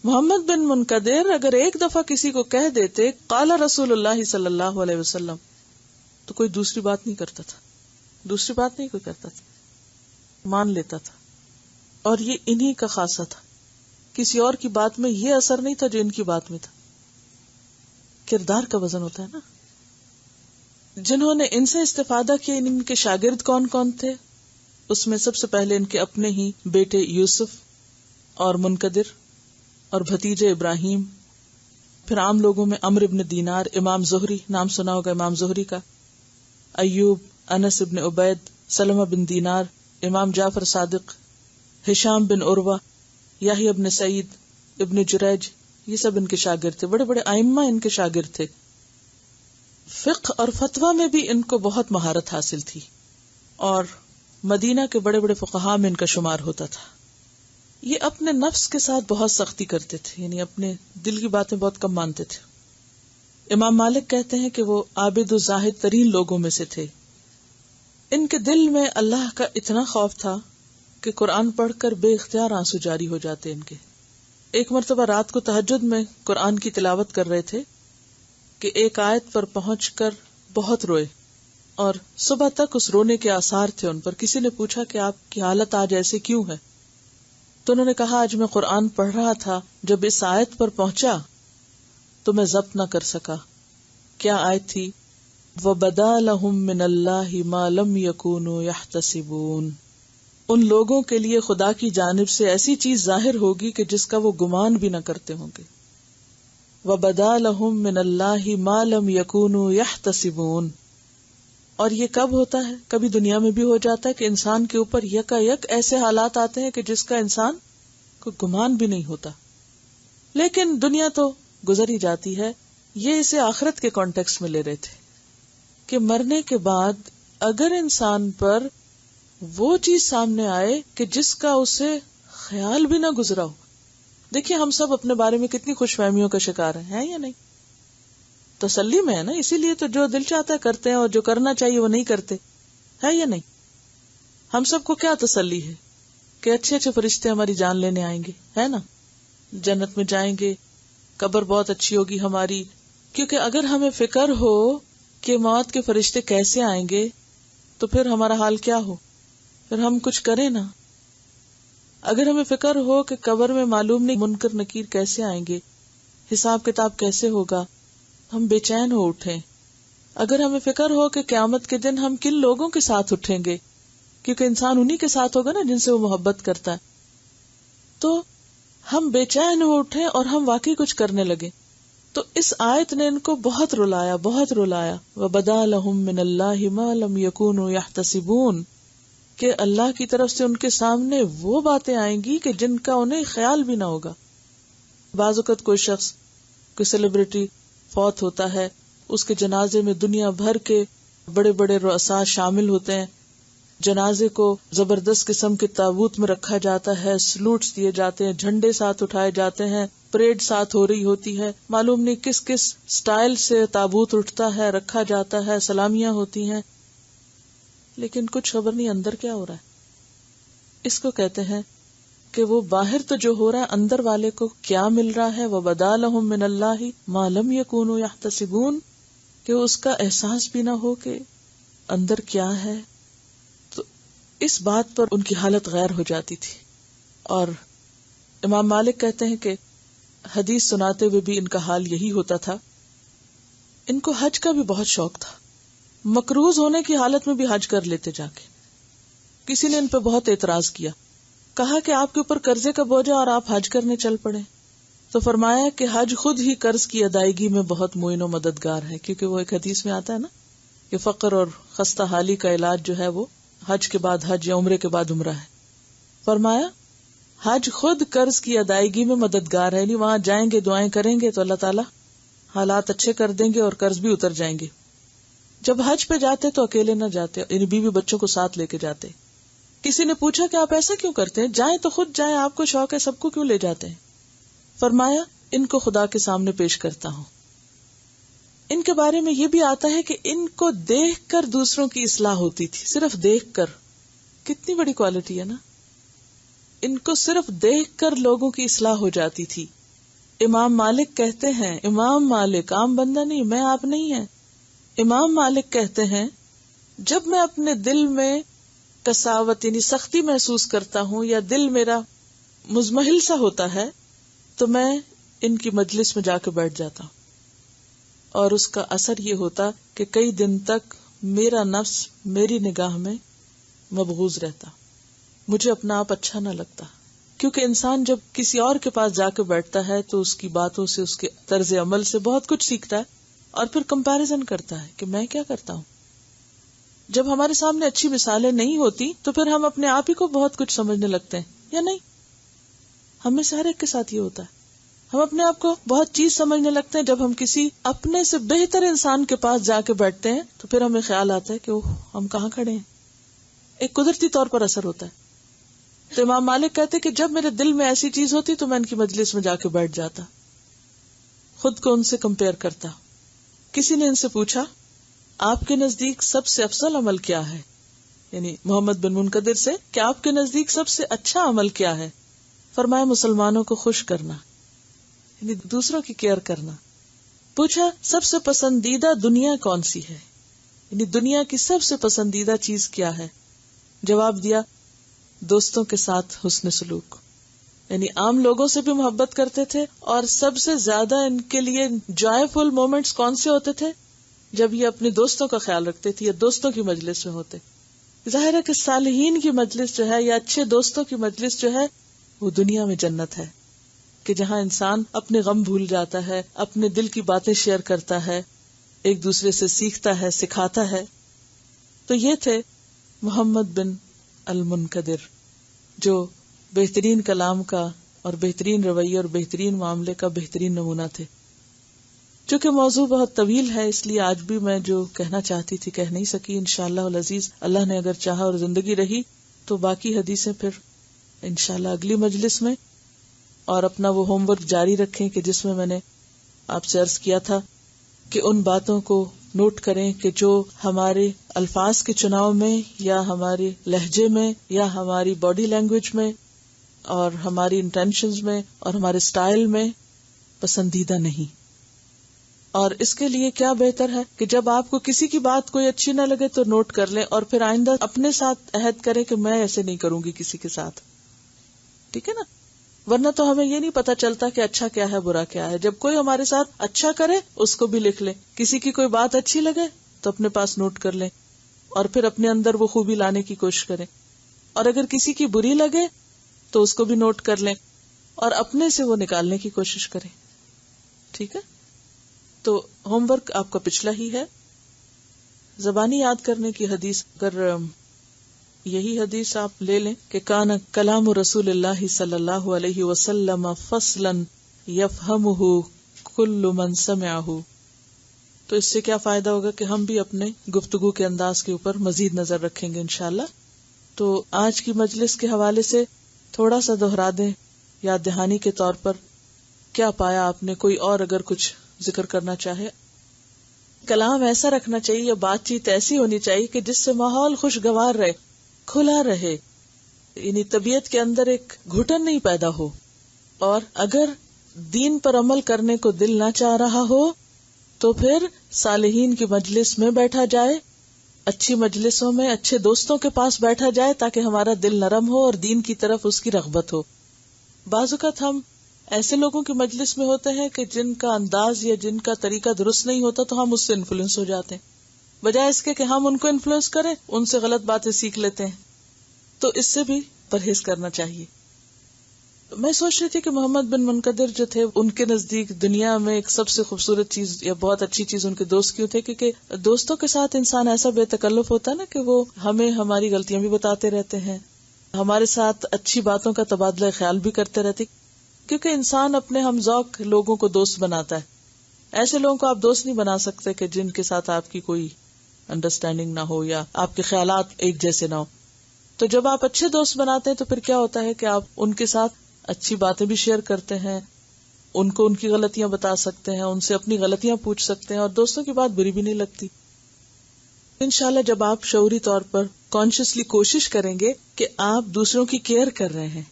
محمد بن منکدر اگر ایک دفعہ کسی کو کہہ دیتے قال رسول اللہ صلی اللہ علیہ وسلم تو کوئی دوسری بات نہیں کرتا تھا، دوسری بات نہیں کوئی کرتا تھا، مان لیتا تھا. اور یہ انہی کا خاصہ تھا، کسی اور کی بات میں یہ اثر نہیں تھا جو ان کی بات میں تھا. کردار کا وزن ہوتا ہے نا. جنہوں نے ان سے استفادہ کیا، ان کے شاگرد کون کون تھے؟ اس میں سب سے پہلے ان کے اپنے ہی بیٹے یوسف اور منکدر اور بھتیجے ابراہیم. پھر عام لوگوں میں عمرو ابن دینار، امام زہری، نام سنا ہوگا امام زہری کا، ایوب، انس ابن عبید، سلمہ بن دینار، امام جعفر صادق، ہشام بن عروہ، یحییٰ ابن سعید، ابن جریج، یہ سب ان کے شاگرد تھے. بڑے بڑے ائمہ ان کے شاگرد تھے. فقہ اور فتویٰ میں بھی ان کو بہت مہارت حاصل تھی. اور مدینہ کے بڑے بڑے فقہاء میں ان کا شمار ہوتا تھا. یہ اپنے نفس کے ساتھ بہت سختی کرتے تھے، یعنی اپنے دل کی باتیں بہت کم مانتے تھے. امام مالک کہتے ہیں کہ وہ عابد و زاہد ترین لوگوں میں سے تھے. ان کے دل میں اللہ کا اتنا خوف تھا کہ قرآن پڑھ کر بے اختیار آنسو جاری ہو جاتے ان کے. ایک مرتبہ رات کو تہجد میں قرآن کی تلاوت کر رہے تھے کہ ایک آیت پر پہنچ کر بہت روئے، اور صبح تک اس رونے کے آثار تھے ان پر. کسی نے پوچھا کہ آپ کی حالت آج ایسے کیوں ہے؟ تو انہوں نے کہا آج میں قرآن پڑھ رہا تھا، جب اس آیت پر پہنچا تو میں ضبط نہ کر سکا. کیا آیت تھی؟ وَبَدَا لَهُم مِّنَ اللَّهِ مَا لَمْ يَكُونُوا يَحْتَسِبُونَ. ان لوگوں کے لیے خدا کی جانب سے ایسی چیز ظاہر ہوگی کہ جس کا وہ گمان بھی نہ کرتے ہوں گے. وَبَدَا لَهُم مِّنَ اللَّهِ مَا لَمْ يَكُونُوا يَحْتَسِبُونَ. اور یہ کب ہوتا ہے؟ کبھی دنیا میں بھی ہو جاتا ہے کہ انسان کے اوپر یکا یک ایسے حالات آتے ہیں کہ جس کا انسان کو گمان بھی نہیں ہوتا. لیکن دنیا تو گزر ہی جاتی ہے. یہ اسے آخرت کے کانٹیکس میں لے رہے تھے کہ مرنے کے بعد اگر انسان پر وہ چیز سامنے آئے کہ جس کا اسے خیال بھی نہ گزرا ہو. دیکھیے ہم سب اپنے بارے میں کتنی خوش فہمیوں کا شکار ہیں یا نہیں؟ تسلی میں ہے نا، اسی لیے تو جو دل چاہتا ہے کرتے ہیں اور جو کرنا چاہیے وہ نہیں کرتے، ہے یا نہیں؟ ہم سب کو کیا تسلی ہے کہ اچھے اچھے فرشتے ہماری جان لینے آئیں گے، ہے نا، جنت میں جائیں گے، قبر بہت اچھی ہوگی ہماری. کیونکہ اگر ہمیں فکر ہو کہ موت کے فرشتے کیسے آئیں گے تو پھر ہمارا حال کیا ہو، پھر ہم کچھ کریں نا. اگر ہمیں فکر ہو کہ قبر میں معلوم نہیں منکر نکیر کیسے آئیں گے، حساب کتاب کیسے ہوگا، ہم بے چین ہو اٹھیں. اگر ہمیں فکر ہو کہ قیامت کے دن ہم کن لوگوں کے ساتھ اٹھیں گے، کیونکہ انسان انہی کے ساتھ ہوگا نا جن سے وہ محبت کرتا ہے، تو ہم بے چین ہو اٹھیں اور ہم واقعی کچھ کرنے لگے. تو اس آیت نے ان کو بہت رلایا، بہت رلایا. وَبَدَا لَهُم مِّنَ اللَّهِ مَا لَمْ يَكُونُوا يَحْتَسِبُونَ. کہ اللہ کی طرف سے ان کے سامنے وہ باتیں آئیں گی کہ جن کا انہیں خیال بھی نہ ہوگا. بعض اوقات کوئی شخص، کوئی سیلیبریٹی فوت ہوتا ہے، اس کے جنازے میں دنیا بھر کے بڑے بڑے رؤساء شامل ہوتے ہیں. جنازے کو زبردست قسم کے تابوت میں رکھا جاتا ہے، سلوٹس دیے جاتے ہیں، جھنڈے ساتھ اٹھائے جاتے ہیں، پریڈ ساتھ ہو رہی ہوتی ہے، معلوم نہیں کس کس سٹائل سے تابوت اٹھتا ہے، رکھا جاتا ہے، سلامیاں ہوتی ہیں، لیکن کچھ خبر نہیں اندر کیا ہو رہا ہے. اس کو کہتے ہیں کہ وہ باہر تو جو ہو رہا ہے اندر والے کو کیا مل رہا ہے. وَبَدَا لَهُم مِّنَ اللَّهِ مَا لَمْ يَكُونُوا يَحْتَسِبُونَ. کہ اس کا احساس بھی نہ ہو کہ اندر کیا ہے. تو اس بات پر ان کی حالت غیر ہو جاتی تھی. اور امام مالک کہتے ہیں کہ حدیث سناتے ہوئے بھی ان کا حال یہی ہوتا تھا. ان کو حج کا بھی بہت شوق تھا، مقروض ہونے کی حالت میں بھی حج کر لیتے جا کے. کسی نے ان پہ بہت اعتراض کیا، کہا کہ آپ کے اوپر قرضے کا بوجھ ہے اور آپ حج کرنے چل پڑے. تو فرمایا کہ حج خود ہی قرض کی ادائیگی میں بہت معین و مددگار ہے، کیونکہ وہ ایک حدیث میں آتا ہے نا کہ فقر اور خستہ حالی کا علاج جو ہے وہ حج کے بعد حج یا عمرے کے بعد عمرہ ہے. فرمایا حج خود قرض کی ادائیگی میں مددگار ہے، یعنی وہاں جائیں گے، دعائیں کریں گے تو اللہ تعالیٰ حالات اچھے کر دیں گے اور قرض بھی اتر جائیں گے. جب حج پہ جاتے تو اکیلے نہ جاتے، یعنی بیوی بچوں کو ساتھ لے کے جاتے. کسی نے پوچھا کہ آپ ایسا کیوں کرتے ہیں، جائیں تو خود جائیں، آپ کو شوق ہے، سب کو کیوں لے جاتے ہیں؟ فرمایا ان کو خدا کے سامنے پیش کرتا ہوں. ان کے بارے میں یہ بھی آتا ہے کہ ان کو دیکھ کر دوسروں کی اصلاح ہوتی تھی. صرف دیکھ کر، کتنی بڑی کوالٹی ہے نا. ان کو صرف دیکھ کر لوگوں کی اصلاح ہو جاتی تھی. امام مالک کہتے ہیں، امام مالک عام بندہ نہیں، میں آپ نہیں ہیں. امام مالک کہتے ہیں جب میں اپنے دل میں قساوت یعنی سختی محسوس کرتا ہوں یا دل میرا مزمحل سا ہوتا ہے تو میں ان کی مجلس میں جا کے بیٹھ جاتا ہوں، اور اس کا اثر یہ ہوتا کہ کئی دن تک میرا نفس میری نگاہ میں مبغوض رہتا، مجھے اپنا آپ اچھا نہ لگتا. کیونکہ انسان جب کسی اور کے پاس جا کے بیٹھتا ہے تو اس کی باتوں سے، اس کے طرز عمل سے بہت کچھ سیکھتا ہے اور پھر کمپیریزن کرتا ہے کہ میں کیا کرتا ہوں. جب ہمارے سامنے اچھی مثالیں نہیں ہوتی تو پھر ہم اپنے آپ ہی کو بہت کچھ سمجھنے لگتے ہیں، یا نہیں؟ ہمیں سے ہر ایک کے ساتھ یہ ہوتا ہے. ہم اپنے آپ کو بہت چیز سمجھنے لگتے ہیں جب ہم کسی اپنے سے بہتر انسان کے پاس جا کے بیٹھتے ہیں تو پھر ہمیں خیال آتا ہے کہ ہم کہاں کھڑے ہیں. ایک قدرتی طور پر اثر ہوتا ہے. تو امام مالک کہتے کہ جب میرے دل میں ایسی چیز ہوتی تو میں ان کی مجلس میں جا کے بیٹھ جاتا, خود کو ان سے کمپیئر کرتا. کسی نے ان سے پوچھا آپ کے نزدیک سب سے افضل عمل کیا ہے, یعنی محمد بن منقدر سے کہ آپ کے نزدیک سب سے اچھا عمل کیا ہے؟ فرمایا مسلمانوں کو خوش کرنا, یعنی دوسروں کی کیئر کرنا. پوچھا سب سے پسندیدہ دنیا کون سی ہے, یعنی دنیا کی سب سے پسندیدہ چیز کیا ہے؟ جواب دیا دوستوں کے ساتھ حسن سلوک, یعنی عام لوگوں سے بھی محبت کرتے تھے, اور سب سے زیادہ ان کے لیے جوائے فل مومنٹس کون سے ہوتے تھے؟ جب یہ اپنے دوستوں کا خیال رکھتے تھے یا دوستوں کی مجلس میں ہوتے. ظاہر ہے کہ صالحین کی مجلس جو ہے یا اچھے دوستوں کی مجلس جو ہے وہ دنیا میں جنت ہے, کہ جہاں انسان اپنے غم بھول جاتا ہے, اپنے دل کی باتیں شیئر کرتا ہے, ایک دوسرے سے سیکھتا ہے, سکھاتا ہے. تو یہ تھے محمد بن المنقدر, جو بہترین کلام کا اور بہترین رویے اور بہترین معاملے کا بہترین نمونہ تھے. چونکہ موضوع بہت طویل ہے اس لیے آج بھی میں جو کہنا چاہتی تھی کہہ نہیں سکی. انشاءاللہ العزیز اللہ نے اگر چاہا اور زندگی رہی تو باقی حدیثیں پھر انشاءاللہ اگلی مجلس میں, اور اپنا وہ ہوم ورک جاری رکھیں کہ جس میں میں نے آپ سے عرض کیا تھا کہ ان باتوں کو نوٹ کریں کہ جو ہمارے الفاظ کے چناؤ میں یا ہمارے لہجے میں یا ہماری باڈی لینگویج میں اور ہماری انٹینشنز میں اور ہمارے سٹائل میں پسندیدہ نہیں. اور اس کے لیے کیا بہتر ہے کہ جب آپ کو کسی کی بات کوئی اچھی نہ لگے تو نوٹ کر لیں, اور پھر آئندہ اپنے ساتھ عہد کریں کہ میں ایسے نہیں کروں گی کسی کے ساتھ. ٹھیک ہے نا؟ ورنہ تو ہمیں یہ نہیں پتا چلتا کہ اچھا کیا ہے برا کیا ہے. جب کوئی ہمارے ساتھ اچھا کرے اس کو بھی لکھ لیں, کسی کی کوئی بات اچھی لگے تو اپنے پاس نوٹ کر لیں, اور پھر اپنے اندر وہ خوبی لانے کی کوشش کریں. اور اگر کسی کی بری لگے تو اس کو بھی نوٹ کر لیں اور اپنے سے وہ نکالنے کی کوشش کریں. ٹھیک ہے؟ تو ہوم ورک آپ کا پچھلا ہی ہے. زبانی یاد کرنے کی حدیث, اگر یہی حدیث آپ لے لیں کہ کان کلام رسول اللہ صلی اللہ علیہ وسلم فصلا یفہمہ کل من سمعہ, تو اس سے کیا فائدہ ہوگا کہ ہم بھی اپنے گفتگو کے انداز کے اوپر مزید نظر رکھیں گے انشاءاللہ. تو آج کی مجلس کے حوالے سے تھوڑا سا دہرا دیں یاد دہانی کے طور پر, کیا پایا آپ نے؟ کوئی اور اگر کچھ ذکر کرنا چاہے. کلام ایسا رکھنا چاہیے یا بات چیت ایسی ہونی چاہیے کہ جس سے ماحول خوشگوار رہے, کھلا رہے, یعنی طبیعت کے اندر ایک گھٹن نہیں پیدا ہو. اور اگر دین پر عمل کرنے کو دل نہ چاہ رہا ہو تو پھر صالحین کی مجلس میں بیٹھا جائے, اچھی مجلسوں میں اچھے دوستوں کے پاس بیٹھا جائے تاکہ ہمارا دل نرم ہو اور دین کی طرف اس کی رغبت ہو. بعض اوقات ہم ایسے لوگوں کی مجلس میں ہوتے ہیں کہ جن کا انداز یا جن کا طریقہ درست نہیں ہوتا تو ہم اس سے انفلوئنس ہو جاتے ہیں, بجائے اس کے کہ ہم ان کو انفلوئنس کریں ان سے غلط باتیں سیکھ لیتے ہیں. تو اس سے بھی پرہیز کرنا چاہیے. میں سوچ رہی تھی کہ محمد بن منقدر جو تھے ان کے نزدیک دنیا میں ایک سب سے خوبصورت چیز یا بہت اچھی چیز ان کے دوست کیوں تھے, کیونکہ دوستوں کے ساتھ انسان ایسا بے تکلف ہوتا ہے نا کہ وہ ہمیں ہماری غلطیاں بھی بتاتے رہتے ہیں, ہمارے ساتھ اچھی باتوں کا تبادلہ خیال بھی کرتے رہتے, کیونکہ انسان اپنے ہم ذوق لوگوں کو دوست بناتا ہے. ایسے لوگوں کو آپ دوست نہیں بنا سکتے کہ جن کے ساتھ آپ کی کوئی انڈرسٹینڈنگ نہ ہو یا آپ کے خیالات ایک جیسے نہ ہو. تو جب آپ اچھے دوست بناتے ہیں تو پھر کیا ہوتا ہے کہ آپ ان کے ساتھ اچھی باتیں بھی شیئر کرتے ہیں, ان کو ان کی غلطیاں بتا سکتے ہیں, ان سے اپنی غلطیاں پوچھ سکتے ہیں, اور دوستوں کی بات بری بھی نہیں لگتی. انشاءاللہ جب آپ شعوری طور پر کانشیسلی کوشش کریں گے کہ آپ دوسروں کی کیئر کر رہے ہیں,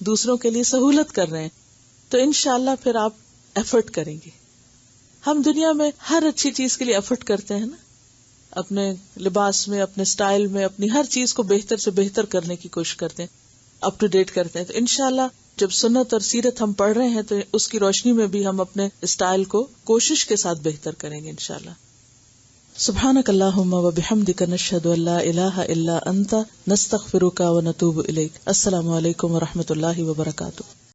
دوسروں کے لیے سہولت کر رہے ہیں, تو انشاءاللہ پھر آپ ایفرٹ کریں گے. ہم دنیا میں ہر اچھی چیز کے لیے ایفرٹ کرتے ہیں نا, اپنے لباس میں, اپنے سٹائل میں, اپنی ہر چیز کو بہتر سے بہتر کرنے کی کوشش کرتے ہیں, اپ ٹو ڈیٹ کرتے ہیں. تو انشاءاللہ جب سنت اور سیرت ہم پڑھ رہے ہیں تو اس کی روشنی میں بھی ہم اپنے سٹائل کو کوشش کے ساتھ بہتر کریں گے انشاءاللہ. سبحانک اللہم و بحمدک نشہد ان لا الہ الا انت نستغفرک و نتوب الیک. السلام علیکم و رحمۃ اللہ وبرکاتہ.